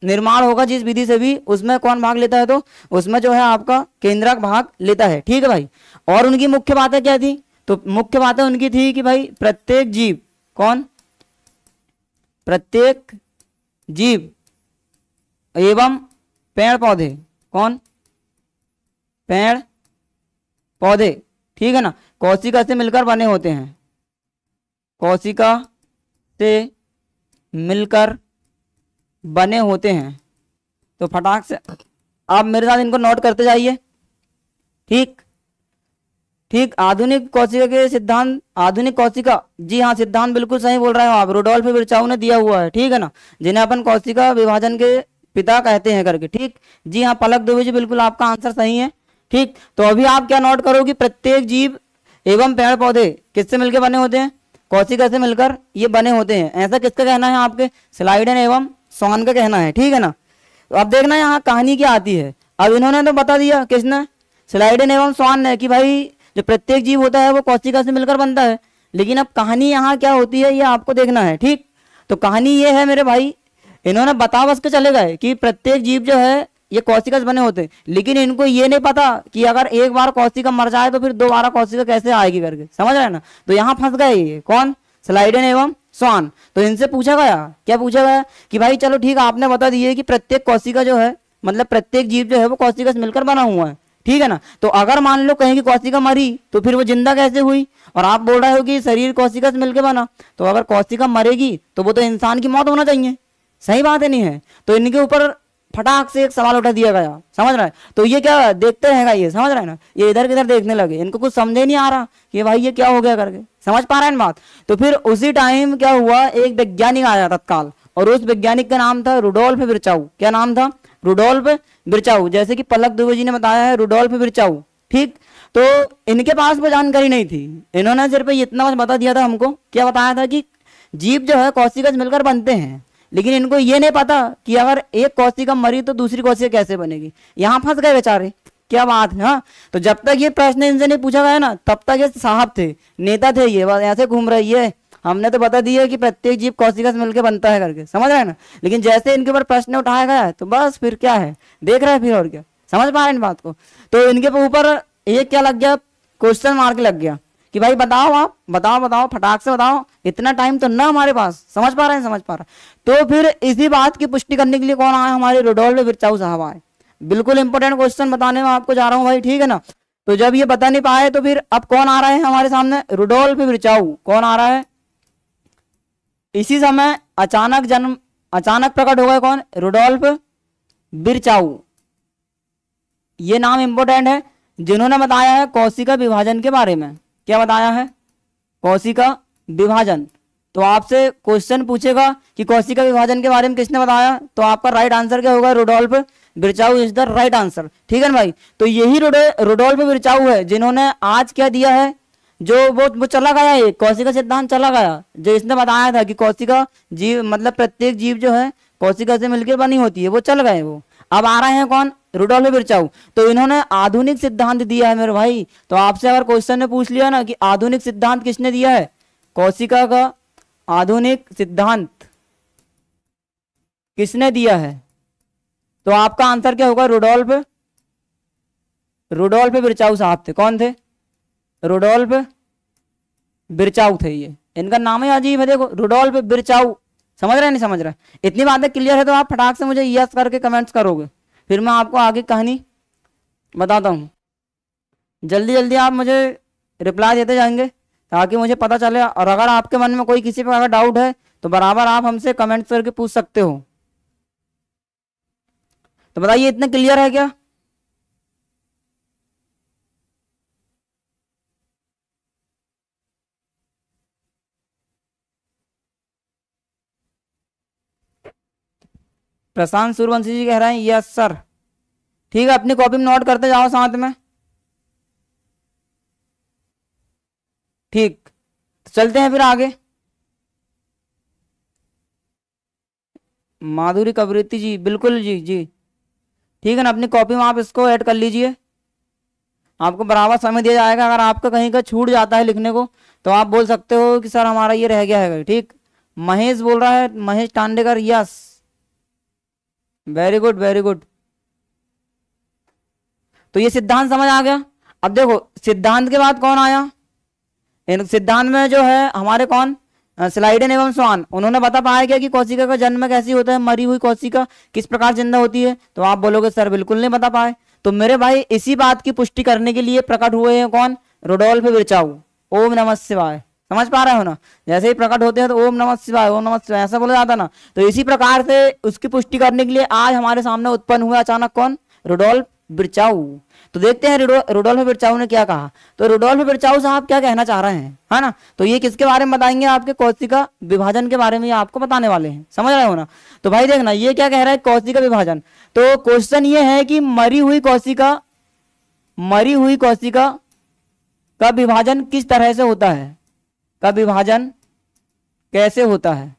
निर्माण होगा, जिस विधि से भी, उसमें कौन भाग लेता है? तो उसमें जो है आपका केंद्रक भाग लेता है, ठीक है भाई। और उनकी मुख्य बातें क्या थी? तो मुख्य बातें उनकी थी कि भाई प्रत्येक जीव, कौन? प्रत्येक जीव एवं पेड़ पौधे, कौन, पेड़ पौधे, ठीक है ना, कोशिका से मिलकर बने होते हैं, कोशिका से मिलकर बने होते हैं। तो फटाक से आप मेरे साथ इनको नोट करते जाइए। ठीक ठीक, आधुनिक कोशिका के सिद्धांत, आधुनिक कोशिका, जी हाँ सिद्धांत बिल्कुल सही बोल रहे हो आप, रुडोल्फ विर्चाऊ ने दिया हुआ है, ठीक है ना, जिन्हें अपन कोशिका विभाजन के पिता कहते हैं करके। ठीक, जी हाँ पलक दुबे जी, बिल्कुल आपका आंसर सही है। ठीक, तो अभी आप क्या नोट करो कि प्रत्येक जीव एवं पेड़ पौधे किससे मिलकर बने होते हैं, कोशिका से मिलकर ये बने होते हैं। ऐसा किसका कहना है, आपके स्लाइडन एवं सॉन का कहना है, ठीक है ना। तो अब देखना यहाँ कहानी क्या आती है। अब इन्होंने तो बता दिया, किसने, स्लाइडन एवं सॉन ने, कि भाई जो प्रत्येक जीव होता है वो कोशिका से मिलकर बनता है। लेकिन अब कहानी यहाँ क्या होती है ये आपको देखना है। ठीक, तो कहानी ये है मेरे भाई, इन्होंने बता बस के चले गए कि प्रत्येक जीव जो है ये कोशिका से बने होते हैं, लेकिन इनको ये नहीं पता कि अगर एक बार कोशिका मर जाए तो फिर दोबारा कोशिका कैसे आएगी करके, समझ रहे हैं ना। तो यहाँ फंस गए ये कौन, स्लाइडन एवं स्वान। तो इनसे पूछा गया, क्या पूछा गया कि भाई चलो ठीक है, आपने बता दिए कि प्रत्येक कोशिका जो है, मतलब प्रत्येक जीव जो है वो कोशिका से मिलकर बना हुआ है, ठीक है ना। तो अगर मान लो कहीं की कोशिका मरी तो फिर वो जिंदा कैसे हुई, और आप बोल रहे हो कि शरीर कोशिका से मिलकर बना, तो अगर कोशिका मरेगी तो वो तो इंसान की मौत होना चाहिए, सही बात है, नहीं है। तो इनके ऊपर फटाक से एक सवाल उठा दिया गया, समझ रहा है। तो ये क्या देखते रहेगा, ये समझ रहा है ना, ये इधर किधर देखने लगे, इनको कुछ समझे नहीं आ रहा कि भाई ये क्या हो गया करके, समझ पा रहे हैं बात। तो फिर उसी टाइम क्या हुआ, एक वैज्ञानिक आया तत्काल, और उस वैज्ञानिक का नाम था रुडोल्फ विर्चाऊ। क्या नाम था, रुडोल्फ विर्चाऊ, जैसे कि पलक दुबे जी ने बताया है, रुडोल्फ विर्चाऊ। ठीक, तो इनके पास वो जानकारी नहीं थी, इन्होंने सिर्फ इतना बस बता दिया था हमको, क्या बताया था कि जीव जो है कोशिका से मिलकर बनते हैं, लेकिन इनको ये नहीं पता कि अगर एक कोशिका मरी तो दूसरी कोशिका कैसे बनेगी। यहाँ फंस गए बेचारे, क्या बात है। हाँ, तो जब तक ये प्रश्न इनसे नहीं पूछा गया ना, तब तक ये साहब थे, नेता थे, ये बस ऐसे घूम रही है, हमने तो बता दिया कि प्रत्येक जीव कोशिका से मिलकर बनता है करके, समझ रहे हैं ना। लेकिन जैसे इनके ऊपर प्रश्न उठाया गया तो बस फिर क्या है, देख रहे हैं फिर, और क्या, समझ पा रहे हैं इन बात को। तो इनके ऊपर एक क्या लग गया, क्वेश्चन मार्क लग गया कि भाई बताओ, आप बताओ बताओ, फटाक से बताओ, इतना टाइम तो ना हमारे पास, समझ पा रहे हैं, समझ पा रहे हैं। तो फिर इसी बात की पुष्टि करने के लिए कौन आया, हमारे रुडोल्फ विर्चाऊ साहब आए। बिल्कुल इंपॉर्टेंट क्वेश्चन बताने में आपको जा रहा हूँ भाई, ठीक है ना। तो जब ये बता नहीं पाए तो फिर अब कौन आ रहा है हमारे सामने, रुडोल्फ विर्चाऊ। कौन आ रहा है, इसी समय अचानक प्रकट हो गए कौन, रुडोल्फ विर्चाऊ। ये नाम इंपॉर्टेंट है, जिन्होंने बताया है कोशिका विभाजन के बारे में। क्या बताया है, कोशिका विभाजन। तो आपसे क्वेश्चन पूछेगा कि कोशिका विभाजन के बारे में किसने बताया, तो आपका राइट आंसर क्या होगा, Rudolf Virchow is the right answer, ठीक है ना भाई। तो यही रुडोल्फ विर्चाऊ है जिन्होंने आज क्या दिया है, जो वो चला गया है, कोशिका सिद्धांत चला गया, जो इसने बताया था कि कोशिका जीव, मतलब प्रत्येक जीव जो है कोशिका से मिलकर बनी होती है, वो चल गए वो। अब आ रहे हैं कौन, रुडोल्फ विर्चाऊ। तो इन्होंने आधुनिक सिद्धांत दिया है मेरे भाई। तो आपसे अगर क्वेश्चन ने पूछ लिया ना कि आधुनिक सिद्धांत किसने दिया है, कोशिका का आधुनिक सिद्धांत किसने दिया है, तो आपका आंसर क्या होगा, रुडोल्फ विर्चाऊ साहब थे। कौन थे, रुडोल्फ विर्चाऊ थे। ये इनका नाम ही अजीब है, देखो, रुडोल्फ विर्चाऊ। समझ रहे नहीं समझ रहे, इतनी बातें क्लियर है तो आप फटाक से मुझे यस करके कमेंट्स करोगे, फिर मैं आपको आगे कहानी बताता हूँ। जल्दी जल्दी आप मुझे रिप्लाई देते जाएंगे ताकि मुझे पता चले, और अगर आपके मन में कोई किसी प्रकार का डाउट है तो बराबर आप हमसे कमेंट्स करके पूछ सकते हो। तो बताइए, इतना क्लियर है क्या, प्रशांत सूर्यवंशी जी कह रहे हैं यस सर। ठीक है, अपनी कॉपी में नोट करते जाओ साथ में। ठीक, तो चलते हैं फिर आगे। माधुरी कवरिती जी, बिल्कुल जी जी, ठीक है ना, अपनी कॉपी में आप इसको ऐड कर लीजिए, आपको बराबर समय दिया जाएगा। अगर आपका कहीं का छूट जाता है लिखने को तो आप बोल सकते हो कि सर हमारा ये रह गया है। ठीक, महेश बोल रहा है, Mahesh Tandekar, yes, very good very good. तो ये सिद्धांत समझ आ गया। अब देखो सिद्धांत के बाद कौन आया, सिद्धांत में जो है हमारे कौन, स्लाइडन एवं स्वान, उन्होंने बता पाया क्या कि कोशिका का जन्म कैसी होता है, मरी हुई कोशिका किस प्रकार जिंदा होती है? तो आप बोलोगे सर बिल्कुल नहीं बता पाए। तो मेरे भाई इसी बात की पुष्टि करने के लिए प्रकट हुए हैं कौन? रुडोल्फ विर्चाऊ। ओम नमः शिवाय, समझ पा रहे हो ना? जैसे ही प्रकट होते हैं तो ओम नमः शिवाय, ओम नमः शिवाय ऐसा बोला जाता ना। तो इसी प्रकार से उसकी पुष्टि करने के लिए आज हमारे सामने उत्पन्न हुआ अचानक कौन? रुडोल्फ विर्चाऊ। तो देखते हैं रुडोल्फ विर्चाऊ ने क्या कहा। तो रुडोल्फ विर्चाऊ साहब क्या कहना चाह रहे हैं, है ना? तो ये किसके बारे में बताएंगे? आपके कोशिका विभाजन के बारे में ये आपको बताने वाले हैं, समझ रहे हो ना? तो भाई देखना ये क्या कह रहा है, कोशिका विभाजन। तो क्वेश्चन ये है कि मरी हुई कोशिका का विभाजन किस तरह से होता है, का विभाजन कैसे होता है,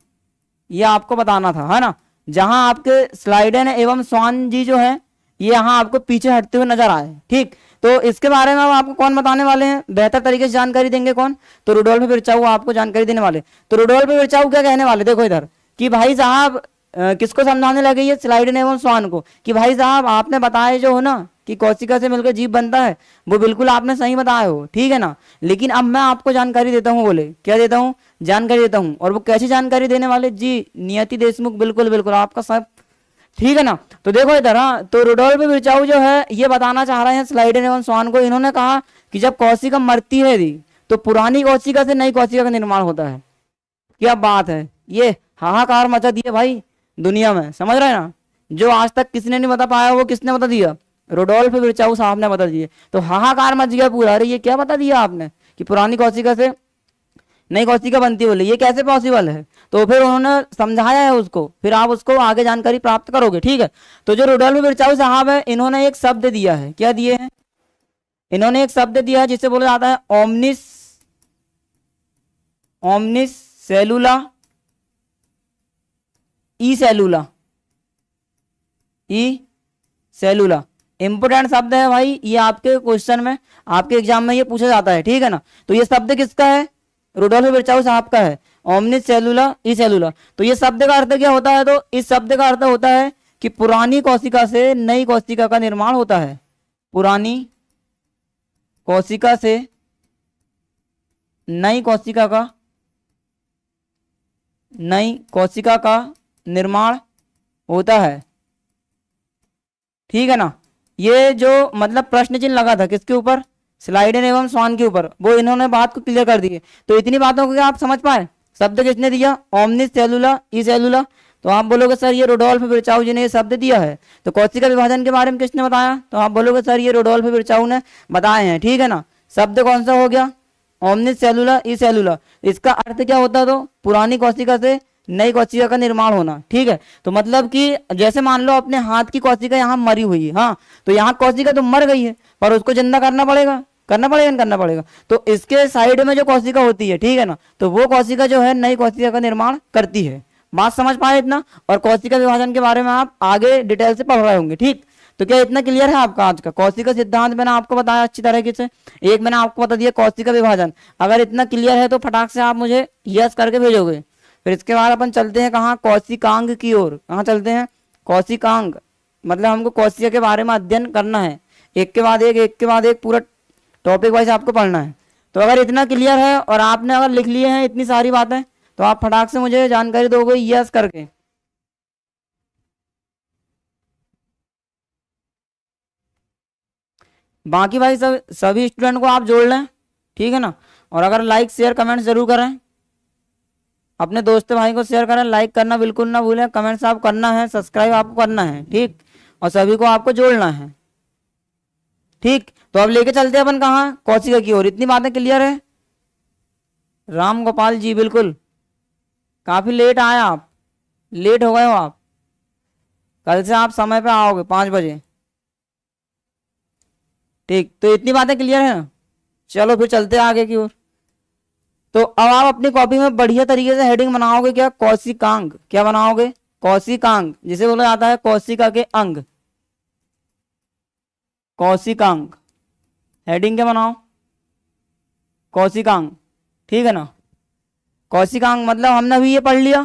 ये आपको बताना था, है ना? जहां आपके स्लाइडन एवं स्वान जी जो है ये यहाँ आपको पीछे हटते हुए नजर आए, ठीक। तो इसके बारे में अब आपको कौन बताने वाले हैं, बेहतर तरीके से जानकारी देंगे कौन? तो रुडोल्फ विर्चाऊ आपको जानकारी देने वाले। तो रुडोल्फ विर्चाऊ क्या कहने वाले, देखो इधर कि भाई साहब किसको समझाने लगे ये स्लाइडन एवं स्वान को, कि भाई साहब आपने बताया जो हो ना कि कोशिका से मिलकर जीव बनता है, वो बिल्कुल आपने सही बताया हो, ठीक है ना। लेकिन अब मैं आपको जानकारी देता हूँ, बोले क्या देता हूँ? जानकारी देता हूँ। और वो कैसी जानकारी देने वाले जी? नियति देशमुख, बिल्कुल बिल्कुल आपका सब ठीक है ना। तो देखो इधर, हाँ, तो रुडोल्फ विर्चाऊ जो है ये बताना चाह रहे हैं स्लाइडन एवं स्वान को। इन्होंने कहा कि जब कोशिका मरती है तो पुरानी कोशिका से नई कोशिका का निर्माण होता है। क्या बात है, ये हाहाकार मचा दिया भाई दुनिया में, समझ रहे हैं ना? जो आज तक किसने नहीं बता पाया वो किसने बता दिया? रुडोल्फ विर्चाऊ साहब ने बता दिए। तो हाहाकार मच गया पूरा, अरे ये क्या बता दिया आपने कि पुरानी कोशिका से नई कोशिका बनती, बोले ये कैसे पॉसिबल है? तो फिर उन्होंने समझाया है उसको, फिर आप उसको आगे जानकारी प्राप्त करोगे, ठीक है। तो जो रुडोल्फ विर्चाऊ साहब है इन्होंने एक शब्द दिया है, क्या दिए हैं? इन्होंने एक शब्द दिया है जिसे बोला जाता है ओमनिस सेलुला ई सेलुला। इंपोर्टेंट शब्द है भाई, ये आपके क्वेश्चन में, आपके एग्जाम में ये पूछा जाता है, ठीक है ना। तो ये शब्द किसका है? रुडोल्फ विर्चाऊ साहब का है, ओमनिस सेलुला ई सेलुला। तो ये शब्द का अर्थ क्या होता है? तो इस शब्द का अर्थ होता है कि पुरानी कोशिका से नई कोशिका का निर्माण होता है। पुरानी कोशिका से नई कोशिका का निर्माण होता है, ठीक है ना। ये जो मतलब प्रश्न चिन्ह लगा था किसके ऊपर? स्लाइडन एवं स्वान के ऊपर, वो इन्होंने बात को क्लियर कर दी। तो इतनी बातों को क्या आप समझ पाए? शब्द किसने दिया? ओमनिस सेलुला ई सेलुला। तो आप बोलोगे सर ये रुडोल्फ विर्चाऊ जी ने ये शब्द दिया है। तो कोशिका विभाजन के बारे में किसने बताया? तो आप बोलोगे सर ये रुडोल्फ विर्चाऊ ने बताए हैं, ठीक है ना। शब्द कौन सा हो गया? ओमनिस सेलुला ई सेलुला। इसका अर्थ क्या होता है? तो पुरानी कोशिका से नई कोशिका का निर्माण होना, ठीक है। तो मतलब कि जैसे मान लो अपने हाथ की कोशिका यहाँ मरी हुई है, हाँ, तो यहाँ कोशिका तो मर गई है पर उसको जिंदा करना पड़ेगा करना पड़ेगा। तो इसके साइड में जो कोशिका होती है, ठीक है ना, तो वो कोशिका जो है नई कोशिका का निर्माण करती है। बात समझ पाए इतना? और कोशिका विभाजन के बारे में आप आगे डिटेल से पढ़ रहे होंगे, ठीक। तो क्या इतना क्लियर है आपका आज का? कोशिका सिद्धांत मैंने आपको बताया अच्छी तरीके से, एक मैंने आपको बता दिया कोशिका विभाजन। अगर इतना क्लियर है तो फटाक से आप मुझे यस करके भेजोगे। फिर इसके बाद अपन चलते हैं कहाँ? कोशिकांग की ओर। कहाँ चलते हैं? कोशिकांग, मतलब हमको कोशिका के बारे में अध्ययन करना है, एक के बाद एक पूरा टॉपिक वाइज आपको पढ़ना है। तो अगर इतना क्लियर है और आपने अगर लिख लिए हैं इतनी सारी बातें, तो आप फटाक से मुझे जानकारी दोगे यस करके। बाकी भाई सभी स्टूडेंट को आप जोड़ लें, ठीक है ना। और अगर लाइक शेयर कमेंट जरूर करें, अपने दोस्त भाई को शेयर करें, लाइक करना बिल्कुल ना भूलें, कमेंट्स आप करना है, सब्सक्राइब आपको करना है, ठीक। और सभी को आपको जोड़ना है, ठीक। तो अब लेके चलते हैं अपन कहाँ? कोशिका की ओर। इतनी बातें क्लियर है? राम गोपाल जी बिल्कुल, काफी लेट आए आप, लेट हो गए हो आप। कल से आप समय पे आओगे 5 बजे, ठीक। तो इतनी बातें क्लियर है ना? चलो फिर चलते हैं आगे की ओर। तो अब आप अपनी कॉपी में बढ़िया तरीके से हेडिंग बनाओगे क्या? कोशिकांग। क्या बनाओगे? कोशिकांग, जिसे बोला जाता है कोशिका के अंग। कोशिकांग हेडिंग क्या बनाओ? कोशिकांग, ठीक है ना। कोशिकांग मतलब हमने अभी ये पढ़ लिया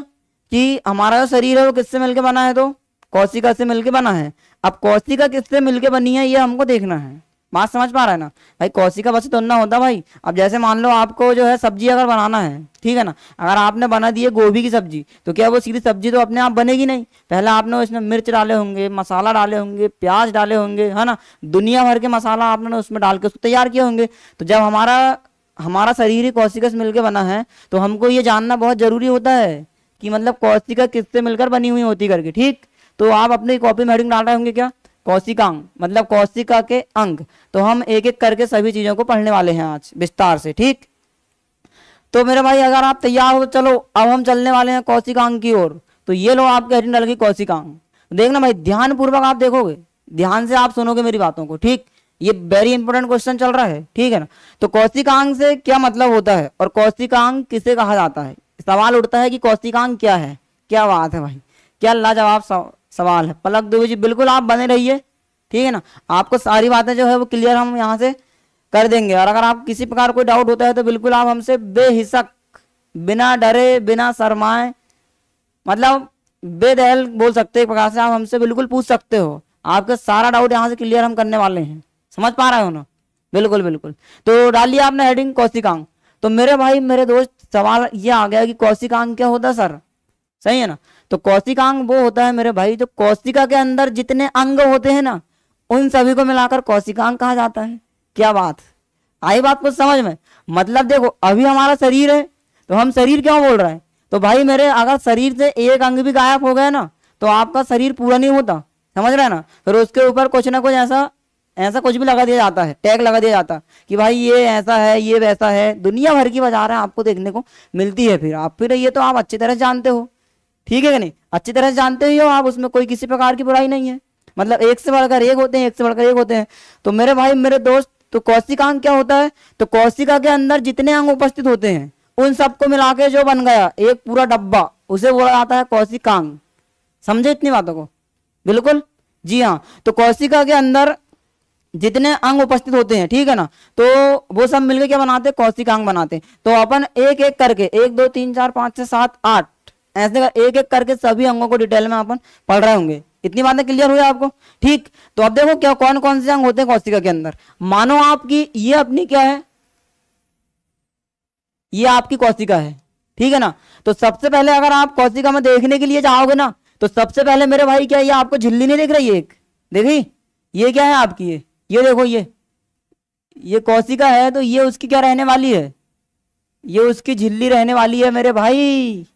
कि हमारा जो शरीर है वो किससे मिलके बना है? तो कोशिका से मिलके बना है। अब कोशिका किससे मिलके बनी है ये हमको देखना है, बात समझ पा रहा है ना भाई, कोशिका बस तो ना होता भाई। अब जैसे मान लो आपको जो है सब्जी अगर बनाना है, ठीक है ना, अगर आपने बना दी है गोभी की सब्जी, तो क्या वो सीधी सब्जी तो अपने आप बनेगी नहीं, पहले आपने उसमें मिर्च डाले होंगे, मसाला डाले होंगे, प्याज डाले होंगे, है ना, दुनिया भर के मसाला आपने उसमें डाल के उसको तैयार किए होंगे। तो जब हमारा हमारा शरीर ही कोशिका से मिलकर बना है, तो हमको ये जानना बहुत जरूरी होता है कि मतलब कोशिका किससे मिलकर बनी हुई होती करके, ठीक। तो आप अपनी कॉपी में हेडिंग डाल रहे होंगे क्या, कोशिकांग, मतलब कोशिका के अंग। तो हम एक एक करके सभी चीजों को पढ़ने वाले हैं आज विस्तार से, ठीक। तो मेरे भाई अगर आप तैयार हो तो चलो अब हम चलने वाले हैं कोशिकांग की ओर। तो ये लो आपके हेडिंग डल गई कोशिकांग। देखना भाई ध्यान पूर्वक आप देखोगे, ध्यान से आप सुनोगे मेरी बातों को, ठीक। ये वेरी इंपॉर्टेंट क्वेश्चन चल रहा है, ठीक है ना। तो कोशिकांग से क्या मतलब होता है और कोशिकांग किसे कहा जाता है, सवाल उठता है कि कोशिकांग क्या है। क्या बात है भाई, क्या लाजवाब सवाल है। पलक दुबे जी बिल्कुल आप बने रहिए, ठीक है ना, आपको सारी बातें जो है वो क्लियर हम यहाँ से कर देंगे। और अगर आप किसी प्रकार कोई डाउट होता है तो बिल्कुल आप हमसे बेहिचक, बिना डरे, बिना शर्माए, मतलब बेदहल बोल सकते, एक प्रकार से आप हमसे बिल्कुल पूछ सकते हो। आपका सारा डाउट यहाँ से क्लियर हम करने वाले हैं, समझ पा रहे हो ना, बिल्कुल बिल्कुल। तो डालिए आपने हेडिंग कोशिकांग। तो मेरे भाई मेरे दोस्त सवाल ये आ गया कि कोशिकांग क्या होता है सर, सही है ना। तो कोशिकांग वो होता है मेरे भाई जो कोशिका के अंदर जितने अंग होते हैं ना, उन सभी को मिलाकर कोशिकांग कहा जाता है। क्या बात आई, बात कुछ समझ में। मतलब देखो अभी हमारा शरीर है, तो हम शरीर क्यों बोल रहे हैं, तो भाई मेरे अगर शरीर से एक अंग भी गायब हो गया ना, तो आपका शरीर पूरा नहीं होता, समझ रहे हैं ना। फिर उसके ऊपर कुछ ना कुछ ऐसा कुछ भी लगा दिया जाता है, टैग लगा दिया जाता है कि भाई ये ऐसा है, ये वैसा है, दुनिया भर की बाजार है आपको देखने को मिलती है। फिर ये तो आप अच्छी तरह जानते हो, ठीक है कि नहीं, अच्छी तरह से जानते ही हो आप, उसमें कोई किसी प्रकार की बुराई नहीं है। मतलब एक से बढ़कर एक होते हैं, एक से बढ़कर एक होते हैं। तो मेरे भाई मेरे दोस्त, तो कोशिकांग क्या होता है, तो कोशिका के अंदर जितने अंग उपस्थित होते हैं उन सबको मिला के जो बन गया एक पूरा डब्बा, उसे बोला जाता है कोशिकांग। समझे इतनी बातों को, बिल्कुल जी हाँ। तो कोशिका के अंदर जितने अंग उपस्थित होते हैं, ठीक है ना, तो वो सब मिलकर क्या बनाते हैं, कोशिकांग बनाते हैं। तो अपन एक एक करके 1 2 3 4 5 6 7 8 ऐसे एक एक करके सभी अंगों को डिटेल में अपन पढ़ रहे होंगे। इतनी बातें क्लियर हुई आपको, ठीक। तो अब देखो क्या कौन कौन से अंग होते हैं कोशिका के अंदर। मानो आपकी ये अपनी क्या है, ये आपकी कोशिका है, ठीक है ना। तो सबसे पहले अगर आप कोशिका में देखने के लिए जाओगे ना, तो सबसे पहले मेरे भाई क्या ये आपको झिल्ली नहीं दिख रही है, एक देखी, ये क्या है आपकी, ये देखो, ये कोशिका है, तो ये उसकी क्या रहने वाली है, ये उसकी झिल्ली रहने वाली है मेरे भाई।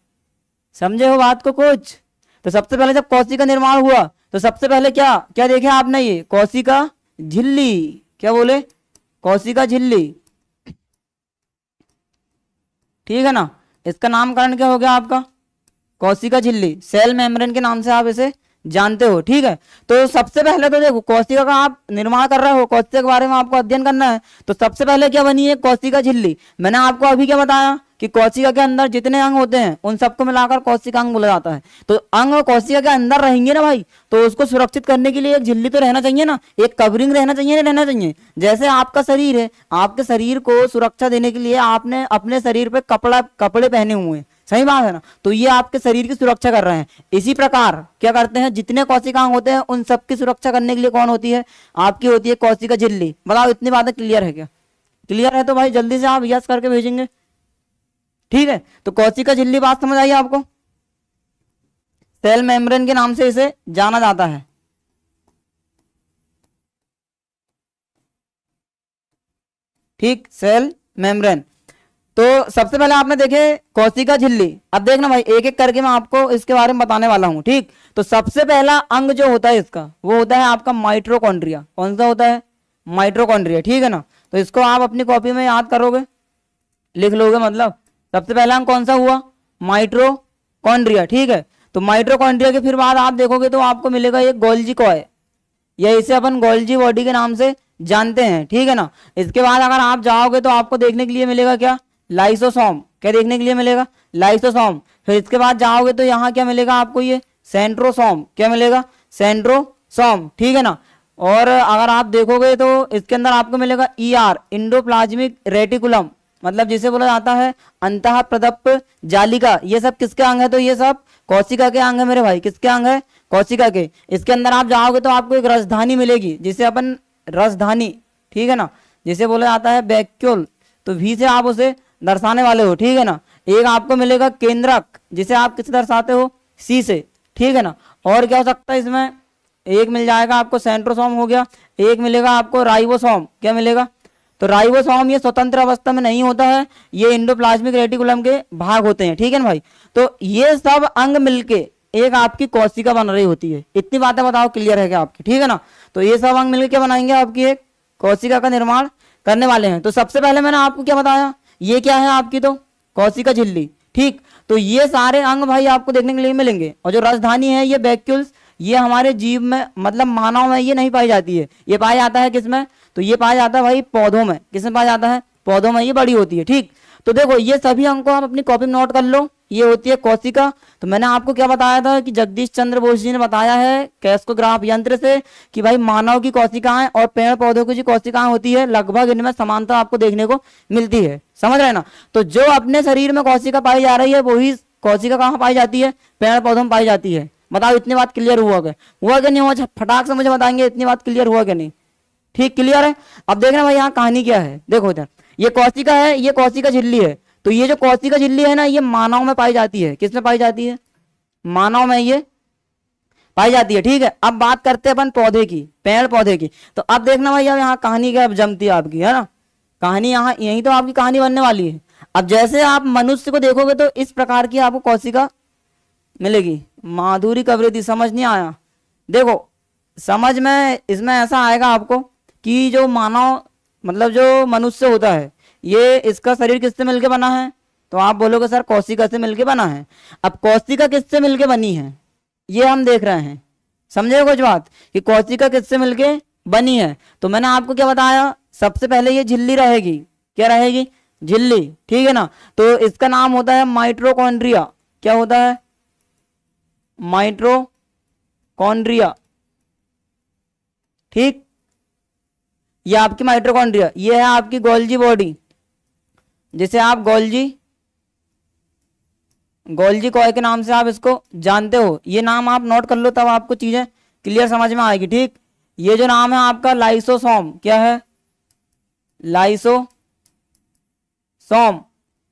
समझे हो बात को कुछ। तो सबसे पहले जब कोशिका निर्माण हुआ, तो सबसे पहले क्या क्या देखे आपने, ये कोशिका झिल्ली, क्या बोले, कोशिका झिल्ली, ठीक है ना। इसका नामकरण क्या हो गया आपका, कोशिका झिल्ली, सेल मेम्ब्रेन के नाम से आप इसे जानते हो, ठीक है। तो सबसे पहले तो देखो कोशिका का आप निर्माण कर रहे हो, कोशिका के बारे में आपको अध्ययन करना है। तो सबसे पहले क्या बनी है, कोशिका झिल्ली। मैंने आपको अभी क्या बताया कि कोशिका के अंदर जितने अंग होते हैं उन सबको मिलाकर कोशिकांग बोला जाता है। तो अंग कोशिका के अंदर रहेंगे ना भाई, तो उसको सुरक्षित करने के लिए एक झिल्ली तो रहना चाहिए ना, एक कवरिंग रहना चाहिए, नहीं रहना चाहिए। जैसे आपका शरीर है, आपके शरीर को सुरक्षा देने के लिए आपने अपने शरीर पे कपड़े पहने हुए हैं, सही बात है ना। तो ये आपके शरीर की सुरक्षा कर रहे हैं। इसी प्रकार क्या करते हैं, जितने कोशिकांग होते हैं उन सबकी सुरक्षा करने के लिए कौन होती है, आपकी होती है कोशिका झिल्ली। बताओ इतनी बातें क्लियर है क्या, क्लियर है तो भाई जल्दी से आप यस करके भेजेंगे, ठीक है। तो कोशिका झिल्ली बात समझ आई आपको, सेल मेम्ब्रेन के नाम से इसे जाना जाता है, ठीक, सेल मेम्ब्रेन। तो सबसे पहले आपने देखे कोशिका झिल्ली। अब देखना भाई एक एक करके मैं आपको इसके बारे में बताने वाला हूं, ठीक। तो सबसे पहला अंग जो होता है इसका, वो होता है आपका माइटोकॉन्ड्रिया। कौन सा होता है, माइटोकॉन्ड्रिया, ठीक है ना। तो इसको आप अपनी कॉपी में याद करोगे, लिख लोगे। मतलब सबसे पहला अंग कौन सा हुआ, माइटोकॉन्ड्रिया, ठीक है। तो माइटोकॉन्ड्रिया के फिर बाद आप देखोगे तो आपको मिलेगा एक गोल्जी कॉय, या इसे अपन गोल्जी बॉडी के नाम से जानते हैं, ठीक है ना। इसके बाद अगर आप जाओगे तो आपको देखने के लिए मिलेगा क्या, लाइसोसोम। क्या देखने के लिए मिलेगा, लाइसोसोम। फिर इसके बाद जाओगे तो यहाँ क्या मिलेगा आपको, ये सेंट्रोसोम। क्या मिलेगा, सेंट्रोसोम, ठीक है ना। और अगर आप देखोगे तो इसके अंदर आपको मिलेगा ER, इंडोप्लाज्मिक रेटिकुलम, मतलब जिसे बोला जाता है अंतः प्रदप्त जालिका। ये सब किसके अंग है, तो ये सब कोशिका के अंग है मेरे भाई। किसके अंग है, कोशिका के। इसके अंदर आप जाओगे तो आपको एक राजधानी मिलेगी, जिसे अपन राजधानी, ठीक है ना, जिसे बोला जाता है वैक्यूल, तो वी से आप उसे दर्शाने वाले हो, ठीक है ना। एक आपको मिलेगा केंद्रक, जिसे आप किससे दर्शाते हो, सी से, ठीक है ना। और क्या हो सकता है इसमें, एक मिल जाएगा आपको सेंट्रोसोम हो गया, एक मिलेगा आपको राइबोसोम, क्या मिलेगा, तो राइबोसोम ये स्वतंत्र अवस्था में नहीं होता है, ये इंडोप्लाज्मिक रेटिकुलम के भाग होते हैं, ठीक है ना भाई। तो ये सब अंग मिलके एक आपकी कोशिका बन रही होती है। इतनी बातें बताओ क्लियर है क्या आपकी, ठीक है ना। तो ये सब अंग मिलके क्या बनाएंगे, आपकी एक कोशिका का निर्माण करने वाले हैं। तो सबसे पहले मैंने आपको क्या बताया, ये क्या है आपकी, तो कोशिका झिल्ली, ठीक। तो ये सारे अंग भाई आपको देखने के लिए मिलेंगे। और जो राजधानी है ये वैक्यूल्स, ये हमारे जीव में मतलब मानव में ये नहीं पाई जाती है, ये पाया जाता है किसमें, तो ये पाया जाता है भाई पौधों में। किसमें पाया जाता है, पौधों में ये बड़ी होती है, ठीक। तो देखो ये सभी अंग को आप अपनी कॉपी में नोट कर लो, ये होती है कोशिका। तो मैंने आपको क्या बताया था कि जगदीश चंद्र बोस जी ने बताया है कैस्कोग्राफ यंत्र से कि भाई मानव की कोशिकाएं और पेड़ पौधों की जो कोशिकाएं होती है लगभग इनमें समानता आपको देखने को मिलती है, समझ रहे हैं ना। तो जो अपने शरीर में कोशिका पाई जा रही है वही कोशिका कहाँ पाई जाती है, पेड़ पौधों में पाई जाती है। बताओ इतनी बात क्लियर हुआ क्या नहीं हुआ, फटाक से मुझे बताएंगे इतनी बात क्लियर हुआ क्या नहीं, ठीक क्लियर है। अब देखना भाई यहाँ कहानी क्या है, देखो इधर ये कोशिका है, ये कोशिका झिल्ली है। तो ये जो कोशिका झिल्ली है ना, ये मानव में पाई जाती है, किसमें पाई जाती है, मानव में ये पाई जाती है, ठीक है। अब बात करते हैं अपन पौधे की, पेड़ पौधे की। तो अब देखना भाई अब यहाँ कहानी क्या जमती है आपकी, है ना, कहानी यहाँ यही तो आपकी कहानी बनने वाली है। अब जैसे आप मनुष्य को देखोगे तो इस प्रकार की आपको कोशिका मिलेगी। माधुरी कवरेदी, समझ नहीं आया, देखो समझ में इसमें ऐसा आएगा आपको कि जो मानव मतलब जो मनुष्य होता है ये इसका शरीर किससे मिलके बना है, तो आप बोलोगे सर कोशिका से मिलके बना है। अब कोशिका किससे मिलके बनी है ये हम देख रहे हैं, समझे कुछ बात कि कोशिका किससे मिलके बनी है। तो मैंने आपको क्या बताया, सबसे पहले ये झिल्ली रहेगी, क्या रहेगी, झिल्ली, ठीक है ना। तो इसका नाम होता है माइटोकॉन्ड्रिया, क्या होता है, माइटोकॉन्ड्रिया, ठीक। ये आपकी माइटोकॉन्ड्रिया, ये है आपकी गोल्जी बॉडी, जिसे आप गोल्जी कॉय के नाम से आप इसको जानते हो। ये नाम आप नोट कर लो तब आपको चीजें क्लियर समझ में आएगी, ठीक। ये जो नाम है आपका लाइसोसोम, क्या है, लाइसोसोम।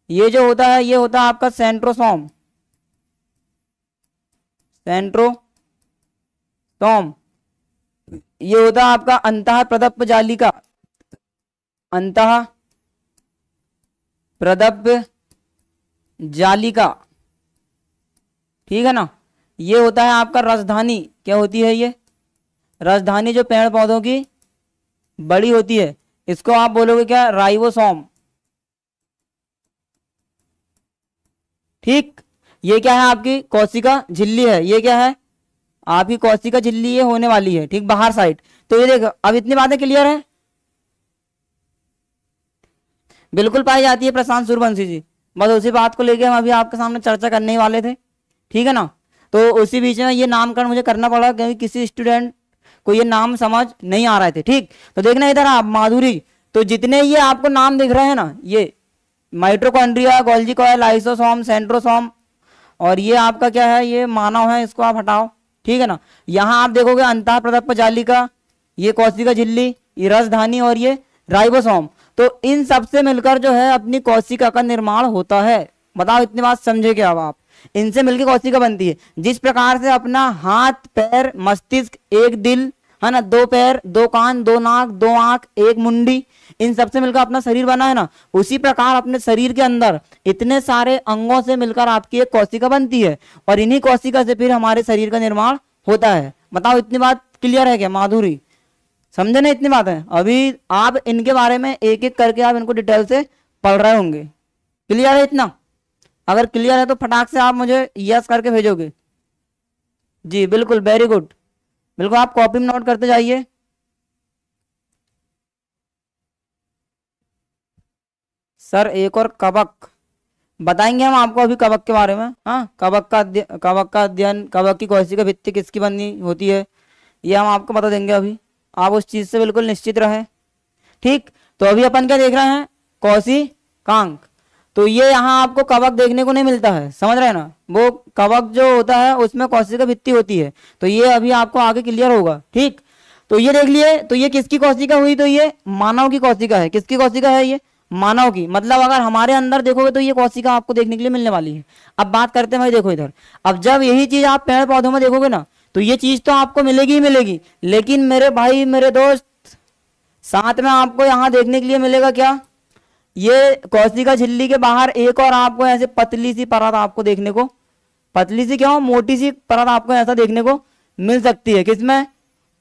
ये जो होता है ये होता है आपका सेंट्रोसोम, सेंट्रोसोम। ये होता है आपका अंतः प्रदप्प जालिका, अंतः प्रदप्प जालिका, ठीक है ना। ये होता है आपका राजधानी, क्या होती है ये, राजधानी जो पेड़ पौधों की बड़ी होती है, इसको आप बोलोगे क्या, राइबोसोम, ठीक। ये क्या है आपकी कोशिका झिल्ली है, ये क्या है आपकी कोशिका झिल्ली ये होने वाली है, ठीक, बाहर साइड। तो ये देखो अब इतनी बातें क्लियर है, बिल्कुल पाई जाती है प्रशांत सूर्यवंशी जी। बस उसी बात को लेके हम अभी आपके सामने चर्चा करने ही वाले थे, ठीक है ना। तो उसी बीच में ये नामकरण मुझे करना पड़ा क्योंकि किसी स्टूडेंट को ये नाम समझ नहीं आ रहे थे, ठीक। तो देखना इधर आप माधुरी, तो जितने ये आपको नाम दिख रहे हैं ना, ये mitochondria, Golgi coil, lysosome, centrosome, और ये आपका क्या है, ये मानव है, इसको आप हटाओ, ठीक है ना। यहाँ आप देखोगे अंतः प्रदप्प जालिका, ये कोशिका झिल्ली, ये राजधानी और ये राइबोसोम। तो इन सब से मिलकर जो है अपनी कोशिका का निर्माण होता है। बताओ इतनी बात समझे क्या अब आप, इनसे मिलकर कोशिका बनती है। जिस प्रकार से अपना हाथ, पैर, मस्तिष्क, एक दिल है ना, दो पैर, दो कान, दो नाक, दो आंख, एक मुंडी, इन सब से मिलकर अपना शरीर बना है ना, उसी प्रकार अपने शरीर के अंदर इतने सारे अंगों से मिलकर आपकी एक कोशिका बनती है और इन्हीं कोशिका से फिर हमारे शरीर का निर्माण होता है। बताओ इतनी बात क्लियर है क्या माधुरी, समझे ना इतनी बात है। अभी आप इनके बारे में एक एक करके आप इनको डिटेल से पढ़ रहे होंगे, क्लियर है इतना। अगर क्लियर है तो फटाक से आप मुझे यस करके भेजोगे जी, बिल्कुल, वेरी गुड, बिल्कुल आप कॉपी में नोट करते जाइए। सर एक और कवक बताएंगे हम आपको अभी कवक के बारे में, हाँ, कवक का अध्ययन, कवक की कोशिका भित्ति किसकी बनी होती है ये हम आपको बता देंगे। अभी आप उस चीज से बिल्कुल निश्चित रहे, ठीक। तो अभी अपन क्या देख रहे हैं, कोशिकांग। तो ये यहाँ आपको कवक देखने को नहीं मिलता है, समझ रहे हैं ना, वो कवक जो होता है उसमें कोशिका भित्ति होती है। तो ये अभी आपको आगे क्लियर होगा, ठीक। तो ये देख लिए, तो ये किसकी कोशिका हुई, तो ये मानव की कोशिका है। किसकी कोशिका है, ये मानव की। मतलब अगर हमारे अंदर देखोगे तो ये कोशिका आपको देखने के लिए मिलने वाली है। अब बात करते हैं भाई, देखो इधर, अब जब यही चीज आप पेड़ पौधों में देखोगे ना, तो ये चीज तो आपको मिलेगी ही मिलेगी, लेकिन मेरे भाई मेरे दोस्त, साथ में आपको यहाँ देखने के लिए मिलेगा क्या, ये कोशिका झिल्ली के बाहर एक और आपको ऐसे पतली सी परत आपको देखने को, पतली सी क्यों, मोटी सी परत आपको ऐसा देखने को मिल सकती है। किसमें,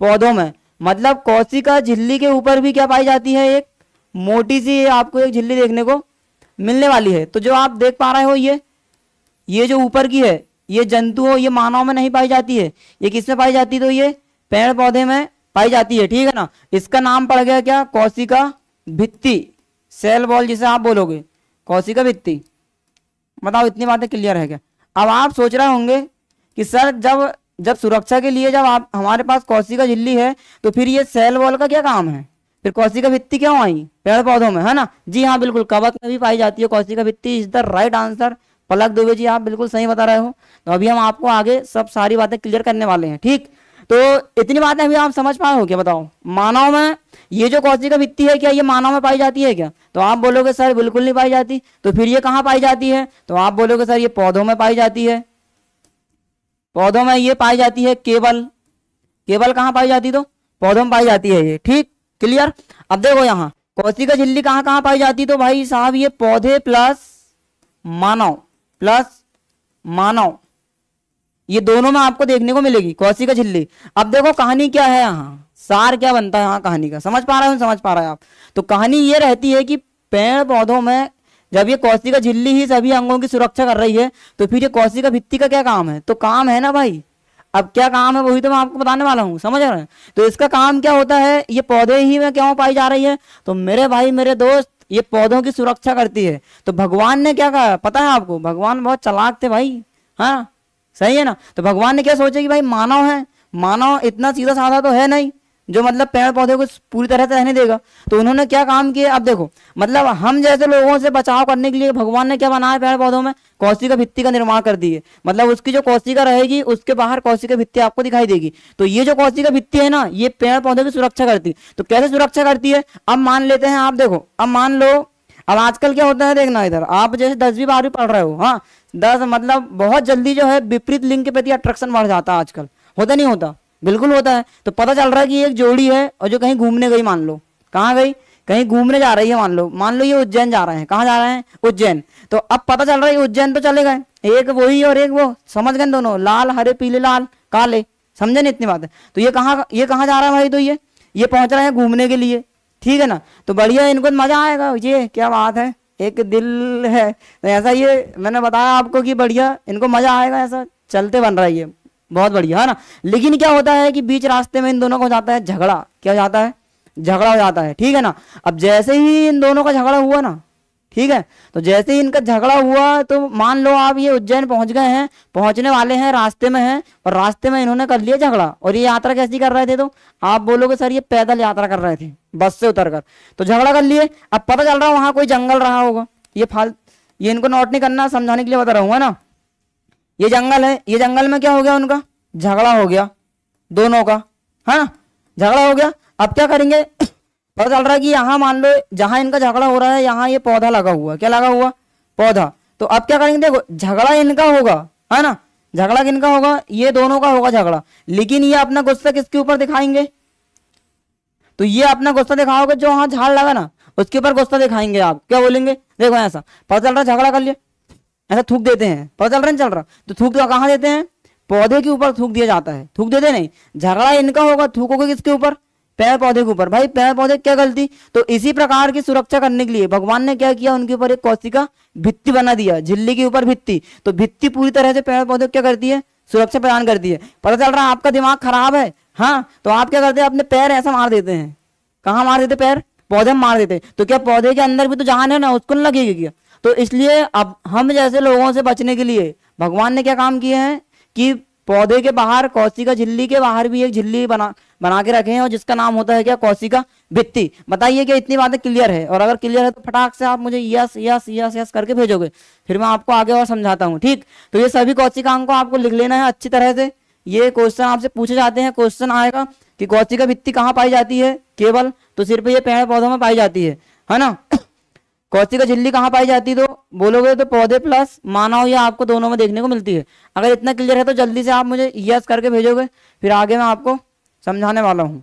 पौधों में। मतलब कोशिका झिल्ली के ऊपर भी क्या पाई जाती है, एक मोटी सी आपको एक झिल्ली देखने को मिलने वाली है। तो जो आप देख पा रहे हो, ये जो ऊपर की है, ये जंतु हो, ये मानव में नहीं पाई जाती है, ये किसमें पाई जाती है, तो ये पेड़ पौधे में पाई जाती है। ठीक है ना, इसका नाम पड़ गया क्या, कोशिका भित्ति, सेल वॉल जिसे आप बोलोगे, कोशिका भित्ति। बताओ इतनी बातें क्लियर है क्या। अब आप सोच रहे होंगे कि सर जब सुरक्षा के लिए जब आप हमारे पास कोशिका झिल्ली है, तो फिर ये सेल वॉल का क्या काम है, फिर कोशिका भित्ति क्यों आई पेड़ पौधों में, है ना। जी हाँ, बिल्कुल, कवक में भी पाई जाती है कोशिका भित्ति। Is the right answer. Palak Dubey ji, आप बिल्कुल सही बता रहे हो। तो अभी हम आपको आगे सब सारी बातें क्लियर करने वाले हैं। ठीक, तो इतनी बातें अभी आप समझ पाए हो क्या, बताओ। मानव में ये जो कोशिका भित्ति है, क्या ये मानव में पाई जाती है क्या, तो आप बोलोगे सर बिल्कुल नहीं पाई जाती। तो फिर ये कहाँ पाई जाती है, तो आप बोलोगे सर ये पौधों में पाई जाती है। पौधों में ये पाई जाती है, केवल कहाँ पाई जाती, तो पौधों में पाई जाती है ये। ठीक, क्लियर। अब देखो यहाँ कोशिका झिल्ली कहाँ कहाँ पाई जाती, तो भाई साहब ये पौधे प्लस मानव, ये दोनों में आपको देखने को मिलेगी कोशिका झिल्ली। अब देखो कहानी क्या है यहाँ, सार क्या बनता है यहाँ कहानी का, समझ पा रहे हो, समझ पा रहे हैं आप। तो कहानी ये रहती है कि पेड़ पौधों में जब ये कोशिका झिल्ली ही सभी अंगों की सुरक्षा कर रही है, तो फिर ये कोशिका भित्ति का क्या काम है, तो काम है ना भाई। अब क्या काम है वही तो मैं आपको बताने वाला हूँ, समझ रहे हैं। तो इसका काम क्या होता है, ये पौधे ही में क्यों पाई जा रही है, तो मेरे भाई मेरे दोस्त, ये पौधों की सुरक्षा करती है। तो भगवान ने क्या कहा पता है आपको, भगवान बहुत चालाक थे भाई, हाँ सही है ना। तो भगवान ने क्या सोचा कि भाई मानव है, मानव इतना सीधा साधा तो है नहीं जो मतलब पेड़ पौधे को पूरी तरह से रहने देगा। तो उन्होंने क्या काम किया, अब देखो मतलब हम जैसे लोगों से बचाव करने के लिए भगवान ने क्या बनाया, पेड़ पौधों में कोशिका भित्ति का निर्माण कर दिए। मतलब उसकी जो कोशिका रहेगी उसके बाहर कोशिका भित्ति आपको दिखाई देगी। तो ये जो कोशिका भित्ति है ना, ये पेड़ पौधे की सुरक्षा करती है। तो कैसे सुरक्षा करती है, अब मान लेते हैं, आप देखो, अब मान लो, अब आजकल क्या होता है, देखना इधर, आप जैसे 10वीं 12वीं पढ़ रहे हो, हाँ 10 मतलब बहुत जल्दी जो है विपरीत लिंग के प्रति अट्रैक्शन बढ़ जाता है आजकल, होता नहीं होता, बिल्कुल होता है। तो पता चल रहा है कि एक जोड़ी है और जो कहीं घूमने गई, मान लो कहाँ गई, कहीं घूमने जा रही है, मान लो ये उज्जैन जा रहे हैं, कहाँ जा रहे हैं, उज्जैन। तो अब पता चल रहा है उज्जैन तो चले गए, एक वही और एक वो, समझ गए दोनों, लाल हरे पीले लाल काले, समझे नहीं इतनी बात है। तो ये कहाँ जा रहा है भाई, तो ये पहुंच रहे हैं घूमने के लिए, ठीक है ना। तो बढ़िया, इनको मजा आएगा, ये क्या बात है, एक दिल है, तो ऐसा ये मैंने बताया आपको कि बढ़िया इनको मजा आएगा, ऐसा चलते बन रहा है ये, बहुत बढ़िया है ना। लेकिन क्या होता है कि बीच रास्ते में इन दोनों को हो जाता है झगड़ा, क्या हो जाता है, झगड़ा हो जाता है, ठीक है ना। अब जैसे ही इन दोनों का झगड़ा हुआ ना, ठीक है, तो जैसे ही इनका झगड़ा हुआ, तो मान लो आप ये उज्जैन पहुंच गए हैं, पहुंचने वाले हैं, रास्ते में हैं, और रास्ते में इन्होंने कर लिया झगड़ा। और ये यात्रा कैसी कर रहे थे, तो आप बोलोगे सर ये पैदल यात्रा कर रहे थे, बस से उतरकर, तो झगड़ा कर लिए। अब पता चल रहा है वहां कोई जंगल रहा होगा, ये इनको नोट नहीं करना, समझाने के लिए बता रहा हूँ ना। ये जंगल है, ये जंगल में क्या हो गया, उनका झगड़ा हो गया दोनों का, है ना, झगड़ा हो गया। अब क्या करेंगे, पता चल रहा है कि यहाँ मान लो जहां इनका झगड़ा हो रहा है, यहाँ ये पौधा लगा हुआ, क्या लगा हुआ, पौधा। तो अब क्या करेंगे, देखो झगड़ा इनका होगा, है ना, झगड़ा किनका होगा, ये दोनों का होगा झगड़ा। लेकिन ये अपना गुस्सा किसके ऊपर दिखाएंगे, तो ये अपना गुस्सा दिखाओगे जो वहां झाड़ लगा ना, उसके ऊपर गुस्सा दिखाएंगे। आप क्या बोलेंगे, देखो ऐसा पता चल रहा झगड़ा कर लिया, ऐसा थूक देते हैं, पता चल रहा है चल रहा, तो थूक तो कहाँ देते हैं, पौधे के ऊपर थूक दिया जाता है, थूक देते नहीं, झगड़ा इनका होगा, थूकोगे किसके ऊपर, पेड़ पौधे के ऊपर। भाई पेड़ पौधे क्या गलती, तो इसी प्रकार की सुरक्षा करने के लिए भगवान ने क्या किया, उनके ऊपर एक कोशिका भित्ति बना दिया, झिल्ली के ऊपर भित्ति। तो भित्ति पूरी तरह से पेड़ पौधे क्या करती है, सुरक्षा प्रदान करती है। पता चल रहा है आपका दिमाग खराब है, हाँ, तो आप क्या करते हैं, अपने पैर ऐसा मार देते हैं, कहाँ मार देते, पैर पौधे में मार देते। तो क्या पौधे के अंदर भी तो जान है ना, उसको नहीं लगेगी क्या। तो इसलिए अब हम जैसे लोगों से बचने के लिए भगवान ने क्या काम किए हैं कि पौधे के बाहर, कोशिका झिल्ली के बाहर भी एक झिल्ली बना के रखे हैं, और जिसका नाम होता है क्या, कोशिका भित्ति। बताइए कि इतनी बातें क्लियर है, और अगर क्लियर है तो फटाक से आप मुझे यस यस यस यस करके भेजोगे, फिर मैं आपको आगे और समझाता हूँ, ठीक। तो ये सभी कोशिकाओं को आपको लिख लेना है अच्छी तरह से। ये क्वेश्चन आपसे पूछे जाते हैं, क्वेश्चन आएगा कि कोशिका भित्ति कहाँ पाई जाती है, केवल तो सिर्फ ये पेड़ पौधों में पाई जाती है ना। कोशिका झिल्ली कहाँ पाई जाती है, तो बोलोगे तो पौधे प्लस मानव या आपको दोनों में देखने को मिलती है। अगर इतना क्लियर है तो जल्दी से आप मुझे यस करके भेजोगे, फिर आगे मैं आपको समझाने वाला हूं।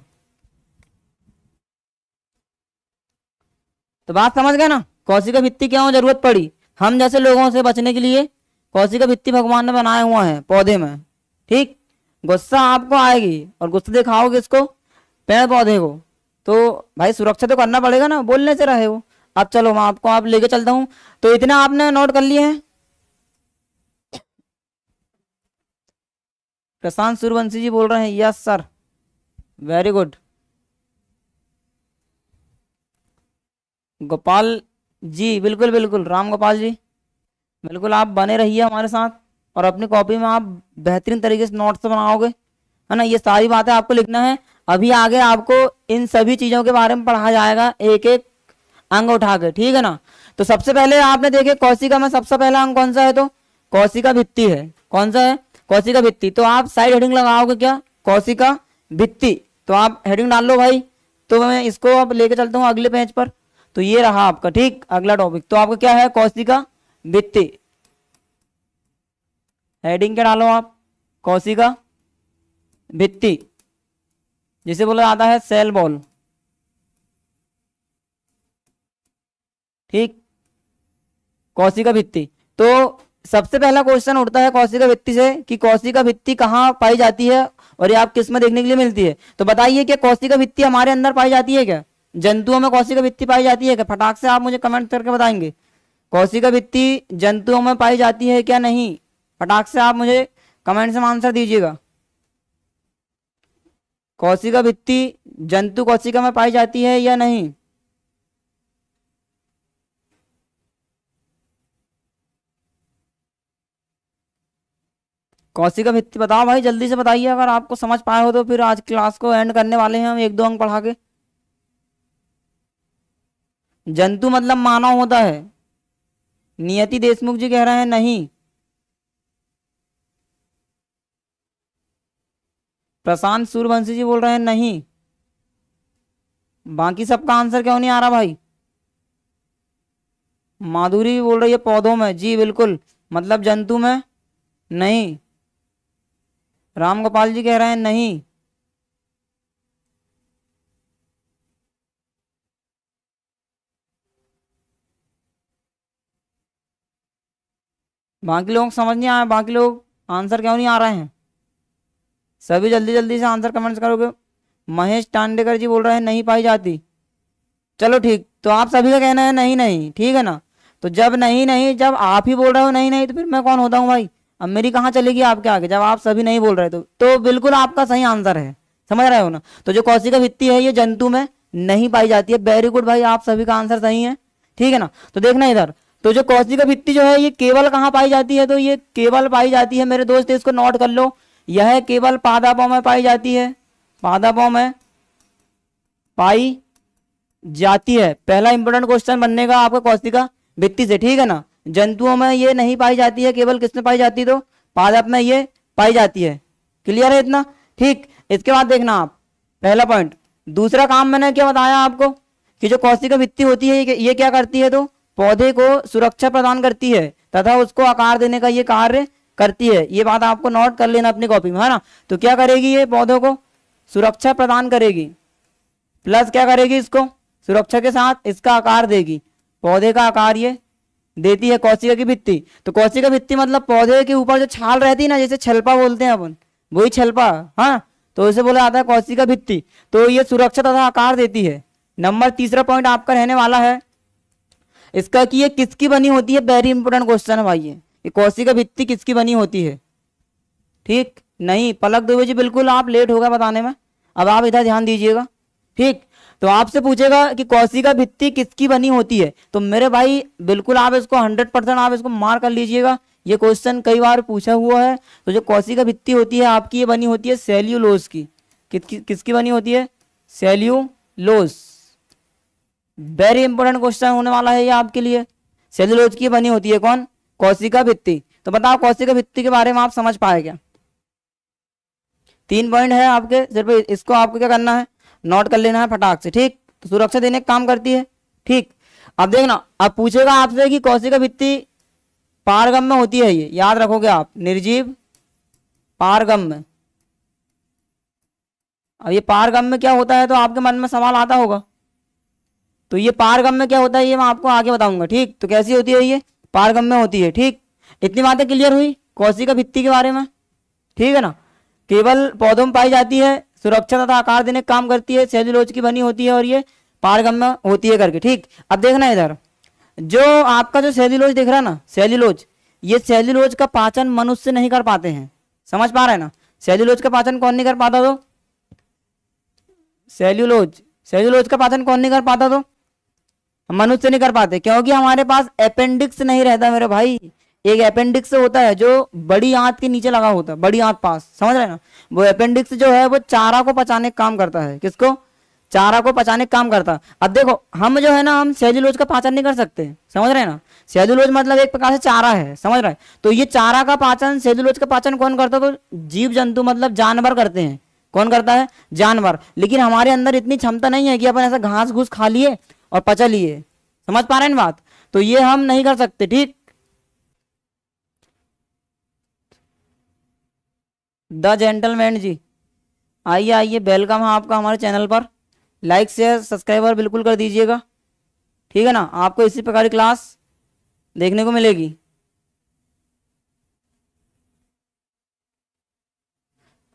तो बात समझ गए ना, कोशिका भित्ति क्यों जरूरत पड़ी, हम जैसे लोगों से बचने के लिए कोशिका भित्ति भगवान ने बनाया हुआ है पौधे में। ठीक, गुस्सा आपको आएगी और गुस्सा दिखाओगे इसको पेड़ पौधे को, तो भाई सुरक्षा तो करना पड़ेगा ना, बोलने से रहे वो। अब चलो मैं आपको आप लेके चलता हूं। तो इतना आपने नोट कर लिए हैं। प्रशांत सूर्यवंशी जी बोल रहे हैं yes sir, very good. Gopal ji बिल्कुल बिल्कुल, राम गोपाल जी बिल्कुल, आप बने रहिए हमारे साथ और अपनी कॉपी में आप बेहतरीन तरीके से नोट्स बनाओगे, है ना। ये सारी बातें आपको लिखना है। अभी आगे आपको इन सभी चीजों के बारे में पढ़ाया जाएगा एक एक अंग उठा के, ठीक है ना। तो सबसे पहले आपने देखे कोशिका में सबसे पहला अंग कौन सा है, तो कोशिका भित्ति है। कौन सा है, कोशिका भित्ति। तो आप साइड हेडिंग लगाओगे क्या, कोशिका भित्ति। तो आप हेडिंग डाल लो भाई। तो मैं इसको अब लेके चलता हूँ अगले पेज पर। तो ये रहा आपका, ठीक, अगला टॉपिक। तो आपका क्या है, कोशिका भित्ति। हेडिंग क्या डालो आप, कोशिका भित्ति, जिसे बोला जाता है सेल बॉल। ठीक, कोशिका भित्ति। तो सबसे पहला क्वेश्चन उठता है कोशिका भित्ति से कि कोशिका भित्ति कहाँ पाई जाती है और ये आप किस में देखने के लिए मिलती है। तो बताइए कि कोशिका भित्ति हमारे अंदर पाई जाती है क्या, जंतुओं में कोशिका भित्ति पाई जाती है क्या, फटाक से आप मुझे कमेंट करके बताएंगे। कोशिका भित्ति जंतुओं में पाई जाती है क्या नहीं, फटाक से आप मुझे कमेंट से आंसर दीजिएगा। कोशिका भित्ति जंतु कोशिका में पाई जाती है या नहीं। कोशिका भित्ति बताओ भाई, जल्दी से बताइए। अगर आपको समझ पाए हो तो फिर आज क्लास को एंड करने वाले हैं हम, एक दो अंक पढ़ा के। जंतु मतलब मानव होता है। नियति देशमुख जी कह रहे हैं नहीं। प्रशांत सूर्यवंशी जी बोल रहे हैं नहीं। बाकी सबका आंसर क्यों नहीं आ रहा भाई। माधुरी भी बोल रही है पौधों में, जी बिल्कुल, मतलब जंतु में नहीं। राम गोपाल जी कह रहे हैं नहीं। बाकी लोग समझ नहीं आया, बाकी लोग आंसर क्यों नहीं आ रहे हैं। सभी जल्दी जल्दी से आंसर कमेंट्स करोगे। महेश टांडेकर जी बोल रहे हैं नहीं पाई जाती। चलो ठीक, तो आप सभी का कहना है नहीं नहीं, ठीक है ना। तो जब नहीं नहीं, जब आप ही बोल रहे हो नहीं नहीं, तो फिर मैं कौन होता हूँ भाई। अब मेरी कहाँ चलेगी आपके आगे, जब आप सभी नहीं बोल रहे तो बिल्कुल आपका सही आंसर है, समझ रहे हो ना। तो जो कोशिका भित्ति है ये जंतु में नहीं पाई जाती है। वेरी गुड भाई, आप सभी का आंसर सही है, ठीक है ना। तो देखना इधर, तो जो कोशिका भित्ति जो है ये केवल कहाँ पाई जाती है, तो ये केवल पाई जाती है मेरे दोस्त, इसको नोट कर लो। यह केवल पादपों में पाई जाती है, पादपों में पाई जाती है। पहला इंपॉर्टेंट क्वेश्चन बनने का आपका कोशिका भित्ति से, ठीक है ना। जंतुओं में ये नहीं पाई जाती है, केवल किसमें पाई जाती है, तो पादप में ये पाई जाती है। क्लियर है इतना, ठीक। इसके बाद देखना आप, पहला पॉइंट। दूसरा काम मैंने क्या बताया आपको कि जो कोशिका भित्ति होती है ये क्या करती है, तो पौधे को सुरक्षा प्रदान करती है तथा उसको आकार देने का ये कार्य करती है। ये बात आपको नोट कर लेना अपनी कॉपी में, है ना। तो क्या करेगी, ये पौधों को सुरक्षा प्रदान करेगी, प्लस क्या करेगी, इसको सुरक्षा के साथ इसका आकार देगी। पौधे का आकार ये देती है कोशिका की भित्ति। तो कोशिका भित्ति मतलब पौधे के ऊपर जो छाल रहती है ना, जैसे छलपा बोलते हैं अपन, वही छलपा, हाँ, तो इसे बोला जाता है कोशिका भित्ति। तो ये सुरक्षा तथा आकार देती है। नंबर तीसरा पॉइंट आपका रहने वाला है इसका कि ये किसकी बनी होती है। वेरी इंपोर्टेंट क्वेश्चन है भाई ये कोशिका भित्ति किसकी बनी होती है, ठीक। नहीं, पलक दुबे जी बिल्कुल आप लेट हो गए बताने में, अब आप इधर ध्यान दीजिएगा, ठीक। तो आपसे पूछेगा कि कोशिका भित्ति किसकी बनी होती है, तो मेरे भाई बिल्कुल आप इसको 100% आप इसको मार कर लीजिएगा। ये क्वेश्चन कई बार पूछा हुआ है। तो जो कोशिका भित्ति होती है आपकी, ये बनी होती है सेल्यूलोज की। किसकी बनी होती है, सेल्यूलोज। वेरी इंपॉर्टेंट क्वेश्चन होने वाला है ये आपके लिए। सेल्यूलोज की बनी होती है कौन, कोशिका भित्ति। तो बताओ कोशिका भित्ति के बारे में आप समझ पाए क्या। 3 पॉइंट है आपके, सिर्फ इसको आपको क्या करना है, नोट कर लेना है फटाक से, ठीक। तो सुरक्षा देने का काम करती है, ठीक। अब देखना, अब पूछेगा आपसे कि कोशिका भित्ति पारगम्य होती है, ये याद रखोगे आप, निर्जीव पारगम्य। अब ये पारगम्य क्या होता है, तो आपके मन में सवाल आता होगा, तो ये पारगम्य क्या होता है ये मैं आपको आगे बताऊंगा, ठीक। तो कैसी होती है ये, पारगम्य होती है, ठीक। इतनी बातें क्लियर हुई कोशिका भित्ति के बारे में, ठीक है ना। केवल पौधों में पाई जाती है, सुरक्षा तथा आकार देने का काम करती है, सेल्यूलोज की बनी होती है और ये पारगम्य होती है करके, ठीक। अब देखना इधर, जो आपका जो सेल्यूलोज दिख रहा है ना, सेल्यूलोज, ये सेल्यूलोज का पाचन मनुष्य नहीं कर पाते हैं, समझ पा रहे हैं ना। सेल्यूलोज का पाचन कौन नहीं कर पाता, तो सेल्यूलोज का पाचन कौन नहीं कर पाता, तो मनुष्य नहीं कर पाते, क्योंकि हमारे पास अपेंडिक्स नहीं रहता मेरे भाई। एक अपेंडिक्स होता है जो बड़ी आंत के नीचे लगा होता है, बड़ी आंत पास, समझ रहे हैं ना। वो अपेंडिक्स जो है वो चारा को पचाने का काम करता है, किसको, चारा को पचाने का काम करता है। अब देखो हम जो है ना, हम सेल्यूलोज का पाचन नहीं कर सकते, समझ रहे हैं ना। सेल्यूलोज मतलब एक प्रकार से चारा है, समझ रहे हैं। तो ये चारा का पाचन, सेल्यूलोज का पाचन कौन करता है, तो जीव जंतु मतलब जानवर करते हैं। कौन करता है, जानवर। लेकिन हमारे अंदर इतनी क्षमता नहीं है कि अपन ऐसा घास घूस खा लिए और पचा लिए, समझ पा रहे हैं बात। तो ये हम नहीं कर सकते, ठीक। द जेंटलमैन जी, आइए आइए, वेलकम है आपका हमारे चैनल पर। लाइक शेयर सब्सक्राइबर बिल्कुल कर दीजिएगा, ठीक है ना। आपको इसी प्रकार की क्लास देखने को मिलेगी।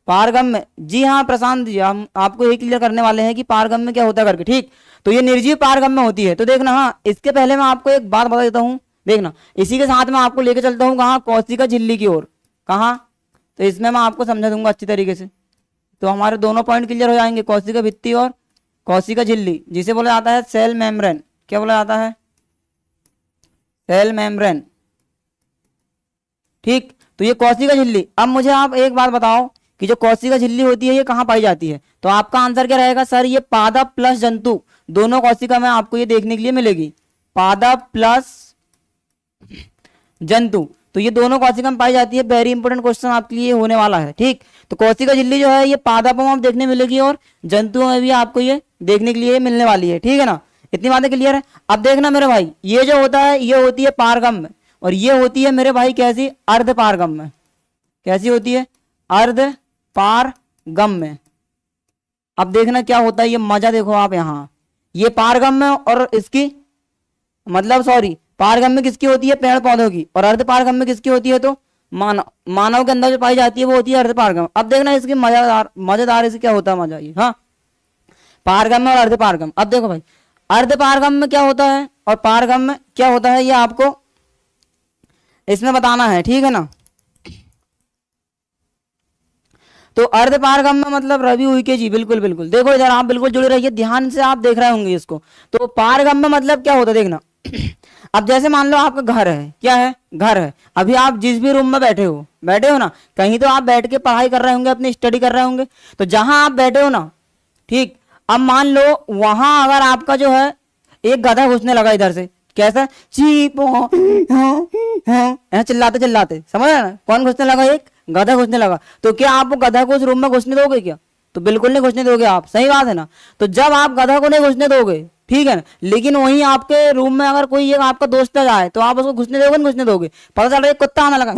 पारगम्य, जी हाँ प्रशांत जी, हम आपको यही क्लियर करने वाले हैं कि पारगम्य क्या होता है करके, ठीक। तो ये निर्जीव पारगम्य होती है। तो देखना, हाँ इसके पहले मैं आपको एक बात बता देता हूँ, देखना इसी के साथ मैं आपको लेके चलता हूँ कहाँ, कोशिका झिल्ली की ओर। कहाँ, तो इसमें मैं आपको समझा दूंगा अच्छी तरीके से। तो हमारे दोनों पॉइंट क्लियर हो जाएंगे, कोशिका भित्ति और कोशिका झिल्ली, जिसे बोला जाता है सेल मेम्ब्रेन। क्या बोला जाता है, सेल मेम्ब्रेन, ठीक। तो ये कोशिका झिल्ली। अब मुझे आप एक बात बताओ कि जो कोशिका झिल्ली होती है ये कहाँ पाई जाती है, तो आपका आंसर क्या रहेगा, सर ये पादप प्लस जंतु दोनों कोशिका में आपको ये देखने के लिए मिलेगी, पादप प्लस जंतु। तो ये दोनों कोशिका में पाई जाती है। वेरी इंपॉर्टेंट क्वेश्चन आपके लिए होने वाला है, ठीक। तो कोशिका झिल्ली जो है ये पादपों में देखने मिलेगी और जंतुओं में भी आपको ये देखने के लिए मिलने वाली है, ठीक है ना। इतनी बातें क्लियर है। अब देखना मेरे भाई, ये जो होता है ये होती है पारगम्य, और ये होती है मेरे भाई कैसी, अर्ध पारगम्य। कैसी होती है, अर्ध पारगम्य। अब देखना क्या होता है, ये मजा देखो आप यहाँ, ये पारगम्य और इसकी मतलब सॉरी, पारगम्य किसकी होती है, पेड़ पौधों की, और अर्ध पारगम्य किसकी होती है, तो मानव के अंदर जो पाई जाती है वो होती है अर्ध पारगम्य। अब देखना इसकी मजेदार इससे क्या होता है मजा, ये हाँ पारगम्य और अर्ध पारगम्य। अब देखो भाई, अर्ध पारगम्य क्या होता है और पारगम्य क्या होता है, ये आपको इसमें बताना है, ठीक है ना। तो अर्ध पारगम्य मतलब रवि हुई के जी, बिल्कुल बिल्कुल। देखो इधर आप बिल्कुल जुड़े रहिए, ध्यान से आप देख रहे होंगे इसको। तो पारगम्य मतलब क्या होता है, देखना अब जैसे मान लो आपका घर है, क्या है, घर है। अभी आप जिस भी रूम में बैठे हो ना, कहीं तो आप बैठ के पढ़ाई कर रहे होंगे, अपनी स्टडी कर रहे होंगे। तो जहां आप बैठे हो ना, ठीक, अब मान लो वहां अगर आपका जो है एक गधा घुसने लगा इधर से, कैसा, चीपो चिल्लाते चिल्लाते, समझ रहे ना, कौन घुसने लगा, एक गधा घुसने लगा। तो क्या आप वो गधा को उस रूम में घुसने दोगे क्या, तो बिल्कुल नहीं घुसने दोगे आप, सही बात है ना। तो जब आप गधा को नहीं घुसने दोगे, ठीक है ना, लेकिन वहीं आपके रूम में अगर कोई एक आपका दोस्त आ जाए तो आप उसको घुसने दोगे, नहीं घुसने दोगे। पता चल रहा है कुत्ता आने लगा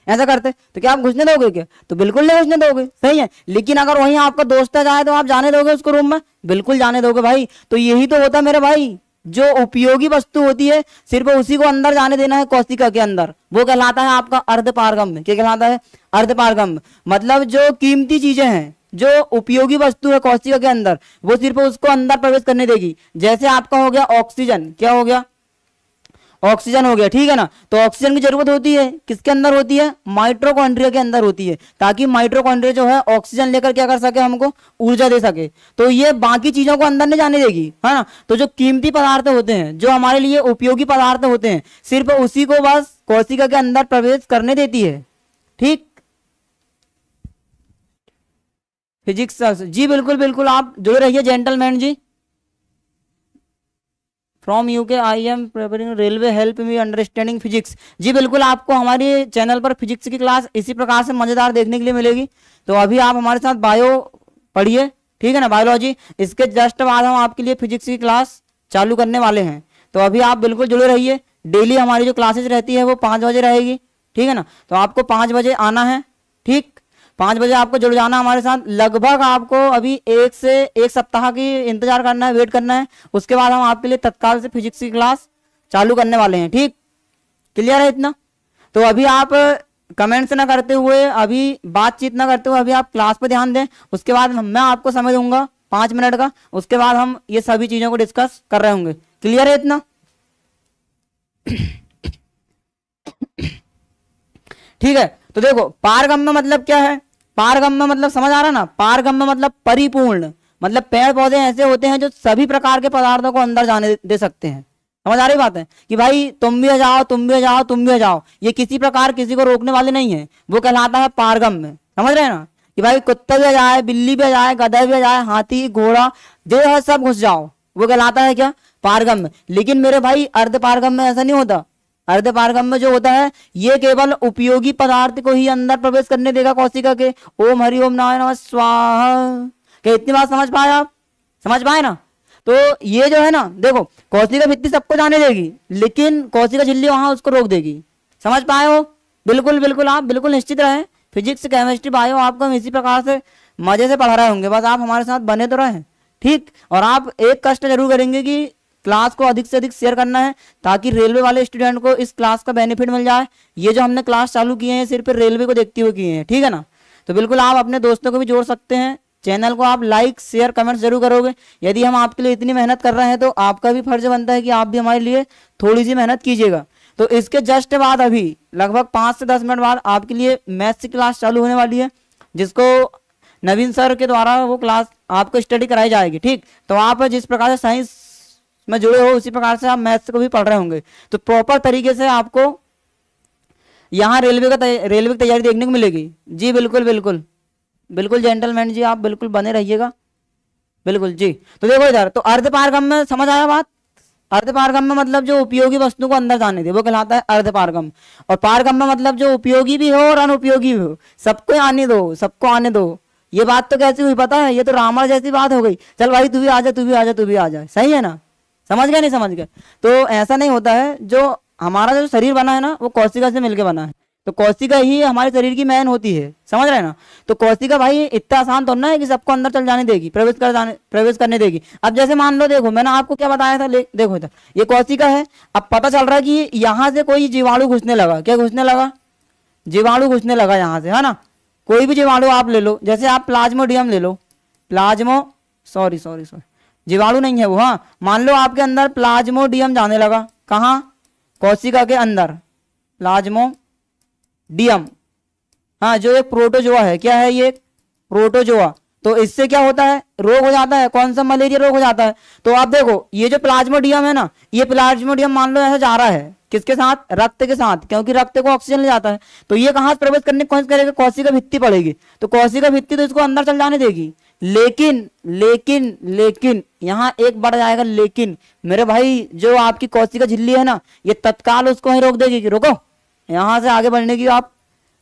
ऐसा करते, तो क्या आप घुसने दोगे क्या, तो बिल्कुल नहीं घुसने दोगे, सही है। लेकिन अगर वहीं आपका दोस्त आ जाए तो आप जाने दोगे उसको रूम में, बिल्कुल जाने दोगे भाई। तो यही तो होता है मेरे भाई, जो उपयोगी वस्तु होती है सिर्फ उसी को अंदर जाने देना है कोशिका के अंदर, वो कहलाता है आपका अर्ध पारगम्य। क्या कहलाता है, अर्ध पारगम्य। मतलब जो कीमती चीजें हैं, जो उपयोगी वस्तु है कोशिका के अंदर, वो सिर्फ उसको अंदर प्रवेश करने देगी। जैसे आपका हो गया ऑक्सीजन, क्या हो गया, ऑक्सीजन हो गया, ठीक है ना। तो ऑक्सीजन की जरूरत होती है किसके अंदर होती है, माइटोकॉन्ड्रिया के अंदर होती है, ताकि माइटोकॉन्ड्रिया जो है ऑक्सीजन लेकर क्या कर सके, हमको ऊर्जा दे सके। तो ये बाकी चीजों को अंदर नहीं जाने देगी, है ना। तो जो कीमती पदार्थ होते हैं, जो हमारे लिए उपयोगी पदार्थ होते हैं, सिर्फ उसी को बस कोशिका के अंदर प्रवेश करने देती है, ठीक। फिजिक्स जी, बिल्कुल बिल्कुल, आप जुड़े रहिए gentleman ji. From UK I am preparing railway help me understanding physics. जी बिल्कुल, आपको हमारे चैनल पर फिजिक्स की क्लास इसी प्रकार से मजेदार देखने के लिए मिलेगी। तो अभी आप हमारे साथ बायो पढ़िए, ठीक है ना, बायोलॉजी। इसके जस्ट बाद हम आपके लिए फिजिक्स की क्लास चालू करने वाले हैं। तो अभी आप बिल्कुल जुड़े रहिए। डेली हमारी जो क्लासेज रहती है वो 5 बजे रहेगी, ठीक है ना। तो आपको 5 बजे आना है, ठीक। 5 बजे आपको जुड़ जाना हमारे साथ। लगभग आपको अभी 1 सप्ताह की इंतजार करना है, वेट करना है। उसके बाद हम आपके लिए तत्काल से फिजिक्स की क्लास चालू करने वाले हैं, ठीक। क्लियर है इतना? तो अभी आप कमेंट्स ना करते हुए, अभी बातचीत ना करते हुए, अभी आप क्लास पे ध्यान दें। उसके बाद मैं आपको समय दूंगा 5 मिनट का, उसके बाद हम ये सभी चीजों को डिस्कस कर रहे होंगे। क्लियर है इतना? ठीक है। तो देखो, पारगम्य मतलब क्या है? पारगम्य मतलब समझ आ रहा ना? पारगम्य मतलब परिपूर्ण, मतलब पेड़ पौधे ऐसे होते हैं जो सभी प्रकार के पदार्थों को अंदर जाने दे सकते हैं। समझ आ रही बात है कि भाई तुम भी आ जाओ, तुम भी आ जाओ, तुम भी आ जाओ, ये किसी प्रकार किसी को रोकने वाले नहीं है। वो कहलाता है पारगम्य। समझ रहे हैं ना कि भाई कुत्ता भी आ जाए, बिल्ली भी आ जाए, गधा भी आ जाए, हाथी, घोड़ा जो है सब घुस जाओ, वो कहलाता है क्या? पारगम्य। लेकिन मेरे भाई अर्ध पारगम्य ऐसा नहीं होता। अर्ध पारगम्य जो होता है ये केवल उपयोगी पदार्थ को ही अंदर प्रवेश करने देगा कोशिका के। ओम हरि ओम नारायण नमः स्वाहा। क्या इतनी बात समझ पाए आप? समझ पाए ना? तो ये जो है ना, देखो, कोशिका भित्ति सबको जाने देगी, लेकिन कोशिका झिल्ली वहां उसको रोक देगी। समझ पाए हो? बिल्कुल बिल्कुल, आप बिल्कुल निश्चित रहे। फिजिक्स, केमिस्ट्री, बायो आपको हम इसी प्रकार से मजे से पढ़ा रहे होंगे, बस आप हमारे साथ बने तो रहे, ठीक। और आप एक कष्ट जरूर करेंगे कि क्लास को अधिक से अधिक शेयर करना है, ताकि रेलवे वाले स्टूडेंट को इस क्लास का बेनिफिट मिल जाए। ये जो हमने क्लास चालू किए हैं सिर्फ रेलवे को देखते हुए किए हैं, ठीक है ना। तो बिल्कुल आप अपने दोस्तों को भी जोड़ सकते हैं। चैनल को आप लाइक शेयर कमेंट्स जरूर करोगे। यदि हम आपके लिए इतनी मेहनत कर रहे हैं तो आपका भी फर्ज बनता है कि आप भी हमारे लिए थोड़ी सी मेहनत कीजिएगा। तो इसके जस्ट बाद अभी लगभग 5 से 10 मिनट बाद आपके लिए मैथ्स की क्लास चालू होने वाली है, जिसको नवीन सर के द्वारा वो क्लास आपको स्टडी कराई जाएगी, ठीक। तो आप जिस प्रकार से साइंस में जुड़े हो उसी प्रकार से आप मैथ्स को भी पढ़ रहे होंगे। तो प्रॉपर तरीके से आपको यहाँ रेलवे की तैयारी देखने को मिलेगी। जी बिल्कुल बिल्कुल बिल्कुल जेंटलमैन जी, आप बिल्कुल बने रहिएगा, बिल्कुल जी। तो देखो इधर, तो अर्ध पारगम्य समझ आया बात? अर्ध पारगम्य मतलब जो उपयोगी वस्तु को अंदर जाने दे वो कहलाता है अर्ध पारगम्य। और पारगम्य मतलब जो उपयोगी भी हो और अनुपयोगी भी हो, सबको आने दो, सबको आने दो। ये बात तो कैसी हुई पता है? ये तो रावण जैसी बात हो गई। चल भाई तू भी आ जा, तू भी आ जा, तू भी आ जा, सही है ना? समझ गए? नहीं समझ गए? तो ऐसा नहीं होता है। जो हमारा जो शरीर बना है ना वो कोशिका से मिलकर बना है। तो कोशिका ही हमारे शरीर की मैन होती है, समझ रहे हैं ना। तो कोशिका भाई इतना आसान तो ना है कि सबको अंदर चल जाने देगी, प्रवेश करने देगी। अब जैसे मान लो, देखो मैंने आपको क्या बताया था, देखो इधर ये कोशिका है। अब पता चल रहा है कि यहाँ से कोई जीवाणु घुसने लगा। क्या घुसने लगा? जीवाणु घुसने लगा यहाँ से, है ना। कोई भी जीवाणु आप ले लो, जैसे आप प्लाज्मोडियम ले लो, सॉरी जीवाणु नहीं है वो, हाँ। मान लो आपके अंदर प्लाज्मोडियम जाने लगा, कहाँ? कोशिका के अंदर प्लाज्मोडियम, हाँ, जो एक प्रोटोजोआ है। क्या है ये? प्रोटोजोआ। तो इससे क्या होता है? रोग हो जाता है। कौन सा? मलेरिया रोग हो जाता है। तो आप देखो ये जो प्लाज्मोडियम है ना, ये प्लाज्मोडियम मान लो ऐसे जा रहा है, किसके साथ? रक्त के साथ, क्योंकि रक्त को ऑक्सीजन ले जाता है। तो ये कहाँ से प्रवेश करने की कोशिश करेगा? कोशिका भित्ति पड़ेगी। तो कोशिका भित्ति तो इसको अंदर चल जाने देगी, लेकिन लेकिन लेकिन यहाँ एक बढ़ जाएगा लेकिन। मेरे भाई जो आपकी कोशिका झिल्ली है ना, ये तत्काल उसको ही रोक देगी कि रुको, यहाँ से आगे बढ़ने की आप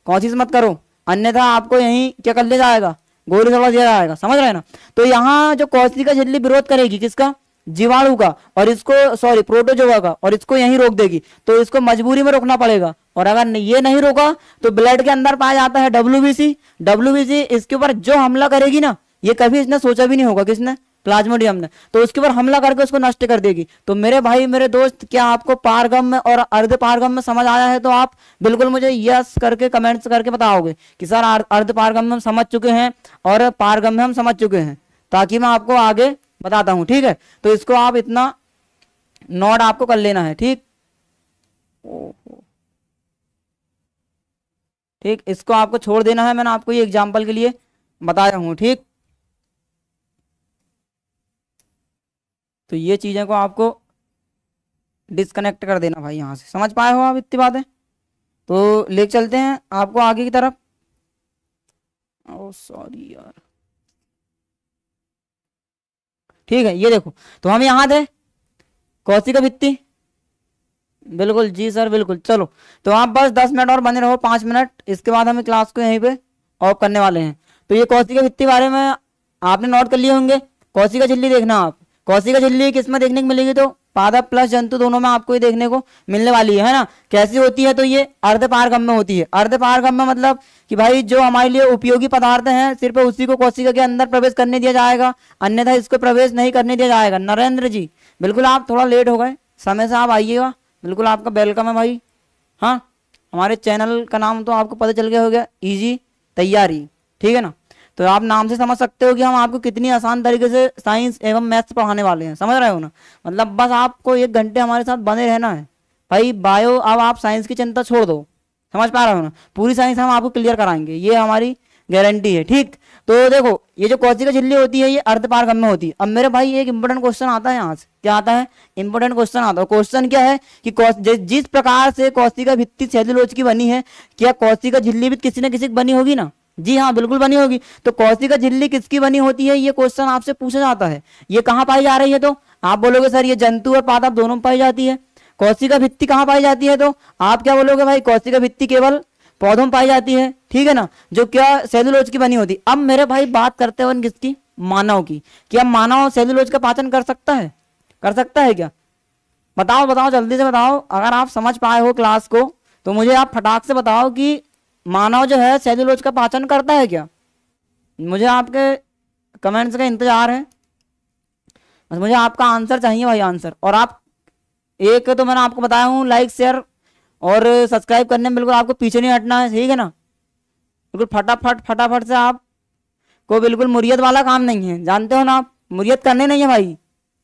कोशिश मत करो, अन्यथा आपको यहीं क्या कर ले जाएगा? गोली थोड़ा दिया जाएगा। समझ रहे हैं ना। तो यहाँ जो कोशिका झिल्ली विरोध करेगी, किसका? जीवाणु का, और इसको सॉरी प्रोटोजोआ का, और इसको यहीं रोक देगी। तो इसको मजबूरी में रोकना पड़ेगा। और अगर ये नहीं रोका तो ब्लड के अंदर पाया जाता है डब्ल्यूबीसी। इसके ऊपर जो हमला करेगी ना, ये कभी इसने सोचा भी नहीं होगा, किसने? प्लाज्मोडियम ने। तो उसके ऊपर हमला करके उसको नष्ट कर देगी। तो मेरे भाई, मेरे दोस्त, क्या आपको पारगम्य और अर्ध पारगम्य समझ आया है? तो आप बिल्कुल मुझे यस करके कमेंट्स करके बताओगे कि सर अर्ध पारगम्य हम समझ चुके हैं और पारगम्य हम समझ चुके हैं, ताकि मैं आपको आगे बताता हूं, ठीक है। तो इसको आप इतना नोट आपको कर लेना है, ठीक। ठीक, इसको आपको छोड़ देना है। मैंने आपको ये एग्जाम्पल के लिए बताया हूं, ठीक। तो ये चीजें को आपको डिस्कनेक्ट कर देना भाई यहाँ से। समझ पाए हो आप इतनी बातें? तो ले चलते हैं आपको आगे की तरफ। ओ सॉरी यार, ठीक है। ये देखो, तो हम यहाँ थे कोशिका भित्ति, बिल्कुल जी सर बिल्कुल। चलो तो आप बस 10 मिनट और बने रहो, 5 मिनट, इसके बाद हम क्लास को यहीं पे ऑफ करने वाले हैं। तो ये कोशिका भित्ति बारे में आपने नोट कर लिए होंगे। कोशिका झिल्ली देखना आप, कोशिका झिल्ली किस में देखने को मिलेगी, तो पादप प्लस जंतु दोनों में आपको ये देखने को मिलने वाली है ना। कैसी होती है, तो ये अर्धपारगम्य होती है। अर्धपारगम्य मतलब कि भाई जो हमारे लिए उपयोगी पदार्थ हैं सिर्फ उसी को कोशिका के अंदर प्रवेश करने दिया जाएगा, अन्यथा इसको प्रवेश नहीं करने दिया जाएगा। नरेंद्र जी बिल्कुल आप थोड़ा लेट हो गए, समय से आप आइएगा, बिल्कुल आपका वेलकम है भाई। हाँ, हमारे चैनल का नाम तो आपको पता चल गया होगा, इजी तैयारी, ठीक है ना। तो आप नाम से समझ सकते हो कि हम आपको कितनी आसान तरीके से साइंस एवं मैथ्स पढ़ाने वाले हैं, समझ रहे हो ना। मतलब बस आपको 1 घंटे हमारे साथ बने रहना है भाई। बायो अब आप साइंस की चिंता छोड़ दो, समझ पा रहे हो ना। पूरी साइंस हम आपको क्लियर कराएंगे, ये हमारी गारंटी है, ठीक। तो देखो ये जो कोशिका झिल्ली होती है ये अर्धपारगम्य होती है। अब मेरे भाई एक इंपॉर्टेंट क्वेश्चन आता है यहाँ से, क्या आता है, इंपॉर्टेंट क्वेश्चन आता है। क्वेश्चन क्या है कि जिस प्रकार से कोशिका भित्ति सेल्यूलोज की बनी है, क्या कोशिका झिल्ली भी किसी न किसी की बनी होगी ना। जी हाँ बिल्कुल बनी होगी। तो कोशिका झिल्ली किसकी बनी होती है, ये क्वेश्चन आपसे पूछा जाता है। ये कहाँ पाई जा रही है, तो आप बोलोगे सर ये जंतु और पादप दोनों में पाई जाती है। कोशिका भित्ति कहाँ पाई जाती है, तो आप क्या बोलोगे भाई कोशिका भित्ति केवल पौधों में पाई जाती है, ठीक है ना, जो क्या सेल्यूलोज की बनी होती। अब मेरे भाई बात करते हैं किसकी, मानव की। क्या मानव सेल्यूलोज का पाचन कर सकता है, कर सकता है क्या, बताओ बताओ जल्दी से बताओ। अगर आप समझ पाए हो क्लास को तो मुझे आप फटाक से बताओ कि मानव जो है सेल्यूलोज का पाचन करता है क्या। मुझे आपके कमेंट्स का इंतजार है, बस मुझे आपका आंसर चाहिए भाई, आंसर। और आप एक तो मैंने आपको बताया हूँ लाइक शेयर और सब्सक्राइब करने में बिल्कुल आपको पीछे नहीं हटना है, ठीक है ना। बिल्कुल फटाफट फटाफट से आप को बिल्कुल मुरियत वाला काम नहीं है, जानते हो ना आप, मुरियत करने नहीं है भाई,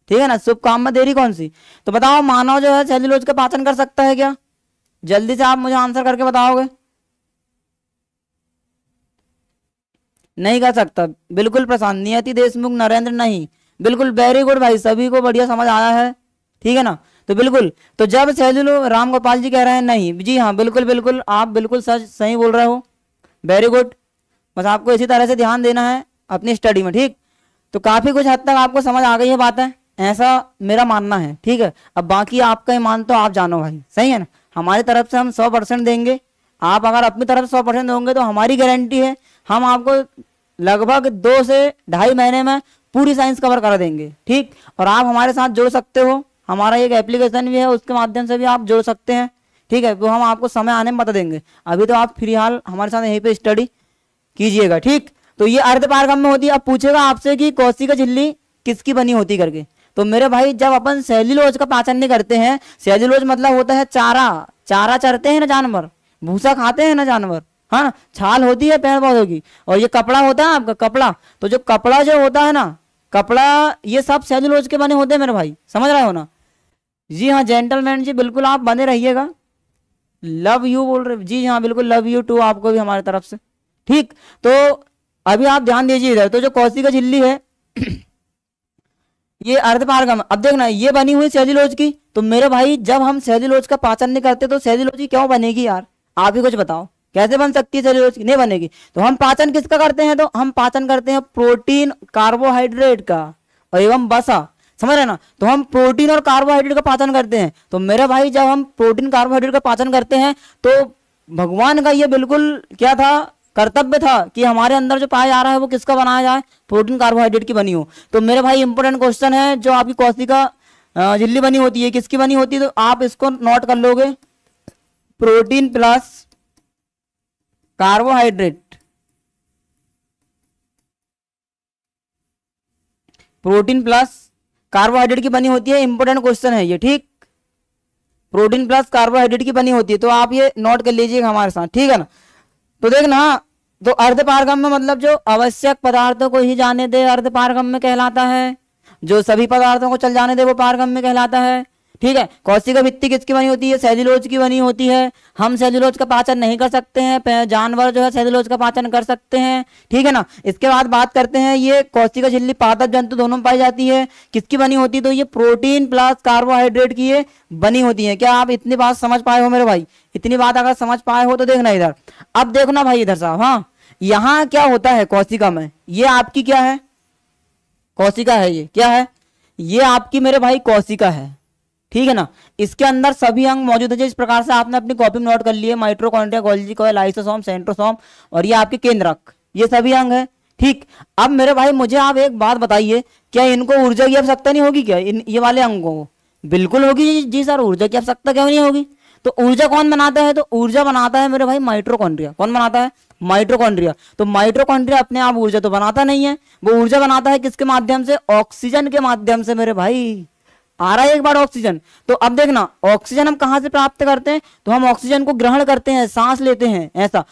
ठीक है ना। शुभ काम में देरी कौन सी। तो बताओ मानव जो है सेल्यूलोज का पाचन कर सकता है क्या, जल्दी से आप मुझे आंसर करके बताओगे। नहीं कर सकता, बिल्कुल प्रशांत, नियति देशमुख, नरेंद्र नहीं, बिल्कुल वेरी गुड भाई, सभी को बढ़िया समझ आया है, ठीक है ना। तो बिल्कुल, तो जब सेल्यूलो, राम गोपाल जी कह रहे हैं नहीं, जी हाँ बिल्कुल बिल्कुल आप बिल्कुल सच सही बोल रहे हो, वेरी गुड। बस आपको इसी तरह से ध्यान देना है अपनी स्टडी में, ठीक। तो काफी कुछ हद तक आपको समझ आ गई है बातें, ऐसा मेरा मानना है, ठीक है। अब बाकी आपका ईमान तो आप जानो भाई, सही है ना। हमारी तरफ से हम 100% देंगे, आप अगर अपनी तरफ से 100% दोगे तो हमारी गारंटी है हम आपको लगभग 2 से 2.5 महीने में पूरी साइंस कवर करा देंगे, ठीक। और आप हमारे साथ जुड़ सकते हो, हमारा एक एप्लीकेशन भी है, उसके माध्यम से भी आप जुड़ सकते हैं, ठीक है। वो हम आपको समय आने में बता देंगे, अभी तो आप फिलहाल हमारे साथ यहीं पे स्टडी कीजिएगा, ठीक। तो ये अर्धपारगम्य होती है। अब पूछेगा आपसे कि कोशिका झिल्ली किसकी बनी होती करके, तो मेरे भाई जब अपन सेल्यूलोज का पाचन नहीं करते हैं, सेल्यूलोज मतलब होता है चारा, चारा चरते हैं ना जानवर, भूसा खाते हैं ना जानवर, हाँ, छाल होती है पेड़ पौधों की, और ये कपड़ा होता है आपका कपड़ा। तो जो कपड़ा जो होता है ना, कपड़ा, ये सब सेल्यूलोज के बने होते हैं मेरे भाई, समझ रहे हो ना। जी हाँ जेंटलमैन जी बिल्कुल आप बने रहिएगा, लव यू बोल रहे, जी हाँ बिल्कुल लव यू टू आपको भी हमारी तरफ से, ठीक। तो अभी आप ध्यान दीजिए इधर, तो जो कोशिका झिल्ली है ये अर्धपारगम, अब देखना ये बनी हुई सेल्यूलोज की। तो मेरे भाई जब हम सेल्यूलोज का पाचन नहीं करते तो सेल्यूलोज की क्यों बनेगी यार, आप ही कुछ बताओ, कैसे बन सकती है सेल्यूलोज की, नहीं बनेगी। तो हम पाचन किसका करते हैं, तो हम पाचन करते हैं प्रोटीन, कार्बोहाइड्रेट का और एवं वसा, समझ रहे ना। तो हम प्रोटीन और कार्बोहाइड्रेट का पाचन करते हैं। तो मेरे भाई जब हम प्रोटीन कार्बोहाइड्रेट का पाचन करते हैं तो भगवान का ये बिल्कुल क्या था, कर्तव्य था कि हमारे अंदर जो पाया जा रहा है वो किसका बनाया जाए, प्रोटीन कार्बोहाइड्रेट की बनी हो। तो मेरे भाई इंपॉर्टेंट क्वेश्चन है, जो आपकी कोशिका झिल्ली बनी होती है किसकी बनी होती है, तो आप इसको नोट कर लोगे, protein plus carbohydrate, protein plus carbohydrate की बनी होती है, इंपॉर्टेंट क्वेश्चन है ये, ठीक। प्रोटीन प्लस कार्बोहाइड्रेट की बनी होती है, तो आप ये नोट कर लीजिएगा हमारे साथ, ठीक है ना। तो देखना, तो अर्धपारगम्य मतलब जो आवश्यक पदार्थों को ही जाने दे अर्धपारगम्य कहलाता है, जो सभी पदार्थों को चल जाने दे वो पारगम्य कहलाता है, ठीक है। कोशिका भित्ति किसकी बनी होती है, सेल्यूलोज की बनी होती है। हम सेल्यूलोज का पाचन नहीं कर सकते हैं, जानवर जो है सेल्यूलोज का पाचन कर सकते हैं, ठीक है ना। इसके बाद बात करते हैं, ये कोशिका झिल्ली पादप जंतु दोनों में पाई जाती है, किसकी बनी होती है, तो ये प्रोटीन प्लस कार्बोहाइड्रेट की ये बनी होती है। क्या आप इतनी बात समझ पाए हो मेरे भाई, इतनी बात अगर समझ पाए हो तो देखना इधर, अब देखना भाई इधर साहब, हाँ यहाँ क्या होता है कोशिका में, ये आपकी क्या है, कोशिका है, ये क्या है, ये आपकी मेरे भाई कोशिका है, ठीक है ना। इसके अंदर सभी अंग मौजूद है, जिस प्रकार से आपने अपनी कॉपी में नोट कर लिए, mitochondria, Golgi coil, lysosome, centrosome और ये आपके केंद्रक, ये सभी अंग है। ठीक, अब मेरे भाई मुझे आप एक बात बताइए, क्या इनको ऊर्जा की आवश्यकता नहीं होगी क्या, ये वाले अंगों को? बिल्कुल होगी जी सर, ऊर्जा की आवश्यकता क्यों नहीं होगी। तो ऊर्जा कौन बनाता है, तो ऊर्जा बनाता है मेरे भाई माइटोकॉन्ड्रिया। कौन बनाता है, माइटोकॉन्ड्रिया। तो माइटोकॉन्ड्रिया अपने आप ऊर्जा तो बनाता नहीं है, वो ऊर्जा बनाता है किसके माध्यम से, ऑक्सीजन के माध्यम से। मेरे भाई आ रहा है एक बार ऑक्सीजन। तो अब देखना, ऑक्सीजन हम कहां से प्राप्त करते हैं, तो हम ऑक्सीजन को ग्रहण करते हैं, सांस लेते हैं, ऐसा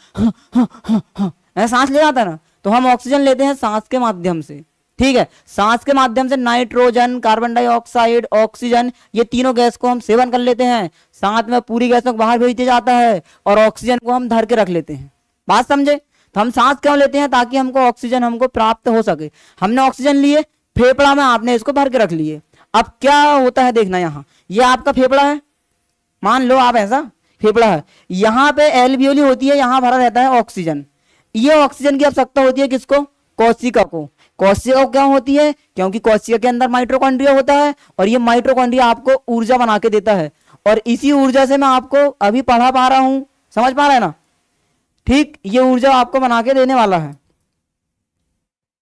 ऐसा सांस ले जाता है ना, तो हम ऑक्सीजन लेते हैं सांस के माध्यम से। ठीक है, सांस के माध्यम से नाइट्रोजन, कार्बन डाइऑक्साइड, ऑक्सीजन, ये तीनों गैस को हम सेवन कर लेते हैं, साथ में पूरी गैसों को बाहर भेज दिया जाता है और ऑक्सीजन को हम धर के रख लेते हैं। बात समझे। तो हम सांस क्यों लेते हैं, ताकि हमको ऑक्सीजन हमको प्राप्त हो सके। हमने ऑक्सीजन लिए, फेफड़ा में आपने इसको भर के रख लिए। अब क्या होता है देखना, यहाँ ये आपका फेफड़ा है, मान लो आप ऐसा फेफड़ा है, यहाँ पे एल्वियोली होती है, यहाँ भरा रहता है ऑक्सीजन। ये ऑक्सीजन की आवश्यकता होती है किसको, कोशिका को। कोशिका क्यों होती है, क्योंकि कोशिका के अंदर माइटोकॉन्ड्रिया होता है और ये माइटोकॉन्ड्रिया आपको ऊर्जा बना के देता है, और इसी ऊर्जा से मैं आपको अभी पढ़ा पा रहा हूं, समझ पा रहे हैं ना। ठीक, ये ऊर्जा आपको बना के देने वाला है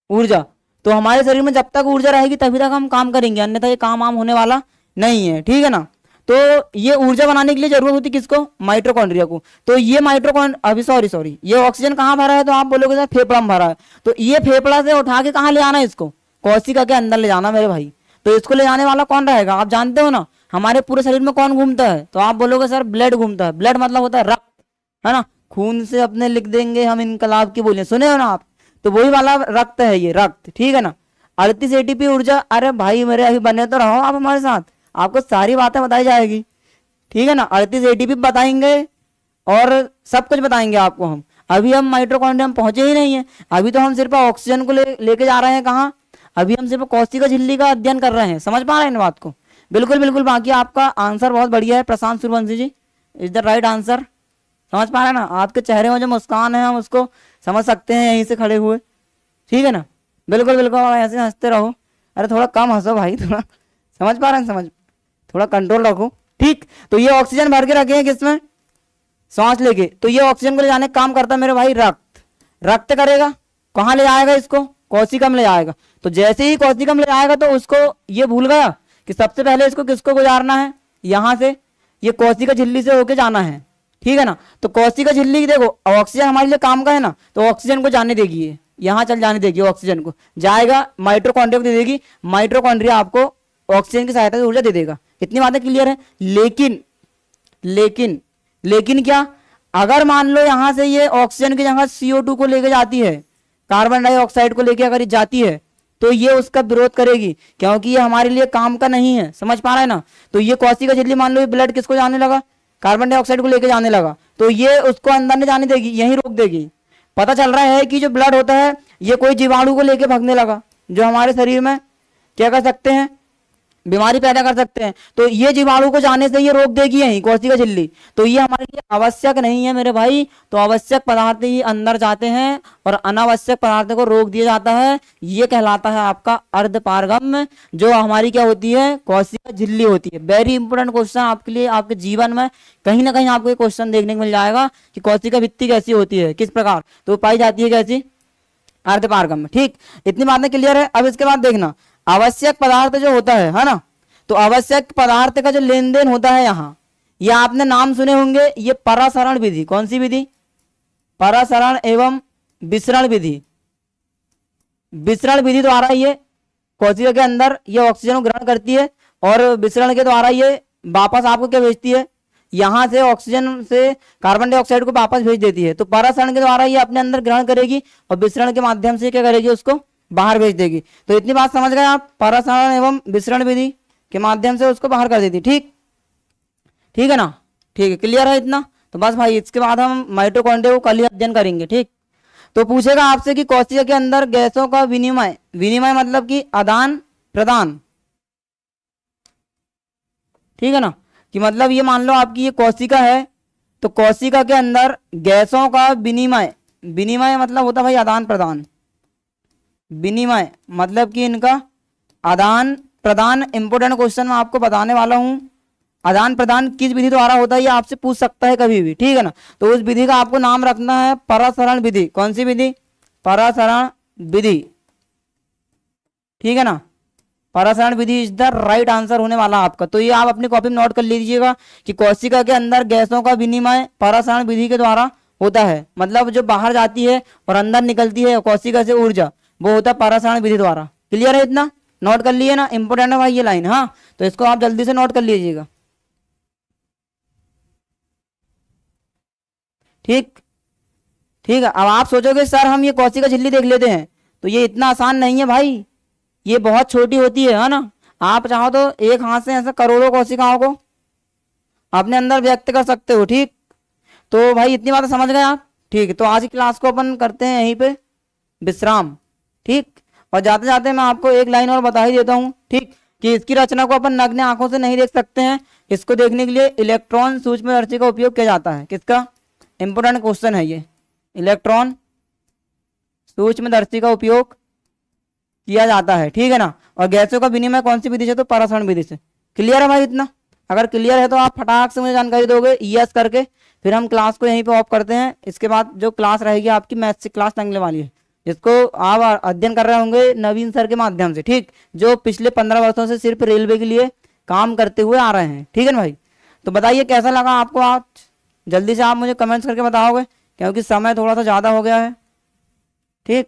ऊर्जा। तो हमारे शरीर में जब तक ऊर्जा रहेगी तभी तक हम काम करेंगे, अन्यथा ये काम आम होने वाला नहीं है। ठीक है ना। तो ये ऊर्जा बनाने के लिए जरूरत होती है किसको, माइटोकॉन्ड्रिया को। तो ये अभी सॉरी ये ऑक्सीजन कहाँ भरा है, तो आप बोलोगे सर फेफड़ा में भरा है। तो ये फेफड़ा से उठा के कहाँ ले आना है, इसको कोशिका के अंदर ले जाना मेरे भाई। तो इसको ले जाने वाला कौन रहेगा, आप जानते हो ना, हमारे पूरे शरीर में कौन घूमता है, तो आप बोलोगे सर ब्लड घूमता है। ब्लड मतलब होता है रक्त, है ना। खून से अपने लिख देंगे हम इनकलाब की बोलियां, सुने हो ना आप, तो वही वाला रक्त है ये, रक्त। ठीक है ना। 38 एटीपी ऊर्जा, अरे भाई मेरे अभी बने तो रहो आप हमारे साथ, आपको सारी बातें बताई जाएगी। ठीक है ना, 38 एटीपी बताएंगे और सब कुछ बताएंगे आपको हम। अभी हम माइटोकॉन्ड्रिया में पहुंचे ही नहीं है, अभी तो हम सिर्फ ऑक्सीजन को लेके जा रहे हैं कहाँ, अभी हम सिर्फ कोशिका झिल्ली का अध्ययन कर रहे हैं। समझ पा रहे हैं इन बात को, बिल्कुल बिल्कुल। बाकी आपका आंसर बहुत बढ़िया है प्रशांत सूर्यवंशी जी, इज द राइट आंसर। समझ पा रहे हैं ना, आपके चेहरे में जो मुस्कान है हम उसको समझ सकते हैं यहीं से खड़े हुए। ठीक है ना, बिल्कुल बिल्कुल, ऐसे हंसते रहो। अरे थोड़ा कम हंसो भाई, थोड़ा समझ पा रहे हैं, समझ, थोड़ा कंट्रोल रखो। ठीक, तो ये ऑक्सीजन भर के रखे हैं किसमें, सांस लेके। तो ये ऑक्सीजन को ले जाने का काम करता है मेरे भाई रक्त। रक्त करेगा, कहाँ ले जाएगा इसको, कोशिका में ले जाएगा। तो जैसे ही कोशिका में ले जाएगा तो उसको ये भूल गया कि सबसे पहले इसको किसको गुजारना है, यहाँ से ये कोशिका झिल्ली से होके जाना है। ठीक है ना। तो कोशिका झिल्ली देखो, ऑक्सीजन हमारे लिए काम का है ना, तो ऑक्सीजन को जाने देगी, ये यहाँ चल जाने देगी, ऑक्सीजन को जाएगा माइटोकॉन्ड्रिया को दे देगी, माइटोकॉन्ड्रिया आपको ऑक्सीजन की सहायता से ऊर्जा दे देगा। इतनी बातें क्लियर है। लेकिन लेकिन लेकिन क्या, अगर मान लो यहां से ये ऑक्सीजन की जगह CO2 को लेके जाती है, कार्बन डाइऑक्साइड को लेके अगर ये जाती है, तो ये उसका विरोध करेगी, क्योंकि ये हमारे लिए काम का नहीं है। समझ पा रहे हैं ना। तो ये कोशिका झिल्ली मान लो ये ब्लड किसको जाने लगा, कार्बन डाइऑक्साइड को लेके जाने लगा, तो ये उसको अंदर नहीं जाने देगी, यहीं रोक देगी। पता चल रहा है कि जो ब्लड होता है ये कोई जीवाणु को लेके भागने लगा, जो हमारे शरीर में क्या कर सकते हैं, बीमारी पैदा कर सकते हैं। तो ये जीवाणु को जाने से ये रोक देगी यहीं कोशिका झिल्ली। तो ये हमारे लिए आवश्यक नहीं है मेरे भाई। तो आवश्यक पदार्थ ही अंदर जाते हैं और अनावश्यक पदार्थों को रोक दिया जाता है। ये कहलाता है आपका अर्धपारगम्य, जो हमारी क्या होती है, कोशिका झिल्ली होती है। वेरी इंपॉर्टेंट क्वेश्चन आपके लिए, आपके जीवन में कहीं ना कहीं आपको क्वेश्चन देखने को मिल जाएगा कि कोशिका भित्ति कैसी होती है, किस प्रकार तो पाई जाती है, कैसी, अर्धपारगम्य। ठीक, इतनी बातें क्लियर है। अब इसके बाद देखना, आवश्यक पदार्थ जो होता है ना, तो आवश्यक पदार्थ का जो लेन देन होता है यहाँ, ये आपने नाम सुने होंगे, ये परासरण विधि। कौन सी विधि, परासरण एवं विसरण विधि। विसरण विधि द्वारा ये कोशिका के अंदर ये ऑक्सीजन को ग्रहण करती है और विसरण के द्वारा ये वापस आपको क्या भेजती है, यहाँ से ऑक्सीजन से कार्बन डाइऑक्साइड को वापस भेज देती है। तो परासरण के द्वारा ये अपने अंदर ग्रहण करेगी और विसरण के माध्यम से क्या करेगी, उसको बाहर भेज देगी। तो इतनी बात समझ गए आप, परासरण एवं विसरण विधि के माध्यम से उसको बाहर कर देती। ठीक, ठीक है ना, ठीक है, क्लियर है इतना। तो बस भाई इसके बाद हम माइटोकॉन्ड्रिया को कल ही अध्ययन करेंगे। ठीक, तो पूछेगा आपसे कि कोशिका के अंदर गैसों का विनिमय, विनिमय मतलब कि आदान प्रदान। ठीक है ना, कि मतलब ये मान लो आपकी ये कोशिका है, तो कोशिका के अंदर गैसों का विनिमय, विनिमय मतलब होता है भाई आदान प्रदान, विनिमय मतलब कि इनका आदान प्रदान। इंपोर्टेंट क्वेश्चन मैं आपको बताने वाला हूं, आदान प्रदान किस विधि द्वारा होता है ये आपसे पूछ सकता है कभी भी, ठीक है ना। तो उस विधि का आपको नाम रखना है परासरण विधि। कौन सी विधि? परासरण विधि, ठीक है ना। परासरण विधि इज द राइट आंसर होने वाला आपका। तो ये आप अपनी कॉपी में नोट कर लीजिएगा कि कोशिका के अंदर गैसों का विनिमय परासरण विधि के द्वारा होता है। मतलब जो बाहर जाती है और अंदर निकलती है कोशिका से ऊर्जा, वो होता है परासरण विधि द्वारा। क्लियर है? इतना नोट कर लिए ना, इंपोर्टेंट है भाई ये लाइन। हाँ, तो इसको आप जल्दी से नोट कर लीजिएगा, ठीक ठीक है। अब आप सोचोगे सर हम ये कोशिका झिल्ली देख लेते हैं, तो ये इतना आसान नहीं है भाई, ये बहुत छोटी होती है ना। आप चाहो तो एक हाथ से ऐसे करोड़ों कोशिकाओं को अपने अंदर व्यक्त कर सकते हो, ठीक। तो भाई इतनी बात समझ गए आप, ठीक। तो आज की क्लास को अपन करते हैं यहीं पे विश्राम, ठीक। और जाते जाते मैं आपको एक लाइन और बता ही देता हूँ, ठीक, कि इसकी रचना को अपन नग्न आंखों से नहीं देख सकते हैं। इसको देखने के लिए इलेक्ट्रॉन सूक्ष्मदर्शी का उपयोग किया जाता है। किसका? इंपोर्टेंट क्वेश्चन है ये। इलेक्ट्रॉन सूक्ष्मदर्शी का उपयोग किया जाता है, ठीक है ना। और गैसों का विनिमय कौन सी विधि से? तो परासरण विधि से। क्लियर है भाई इतना? अगर क्लियर है तो आप फटाक से मुझे जानकारी दोगे यस करके, फिर हम क्लास को यहीं पे ऑफ करते हैं। इसके बाद जो क्लास रहेगी आपकी मैथ्स की क्लास लगने वाली है, जिसको आप अध्ययन कर रहे होंगे नवीन सर के माध्यम से, ठीक, जो पिछले 15 वर्षों से सिर्फ रेलवे के लिए काम करते हुए आ रहे हैं, ठीक है ना भाई। तो बताइए कैसा लगा आपको आज? जल्दी से आप मुझे कमेंट्स करके बताओगे, क्योंकि समय थोड़ा सा ज़्यादा हो गया है, ठीक।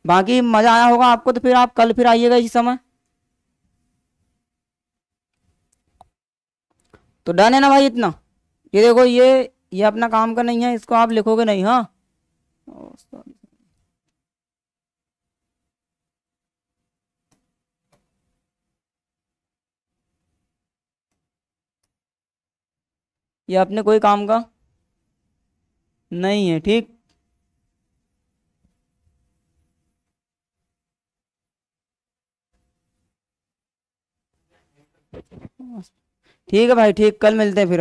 बाकी मज़ा आया होगा आपको, तो फिर आप कल फिर आइएगा इसी समय। तो डन है ना भाई इतना? ये देखो, ये अपना काम का नहीं है, इसको आप लिखोगे नहीं। हाँ, sorry। ये अपने कोई काम का नहीं है, ठीक। ठीक है भाई, ठीक, कल मिलते हैं फिर अब।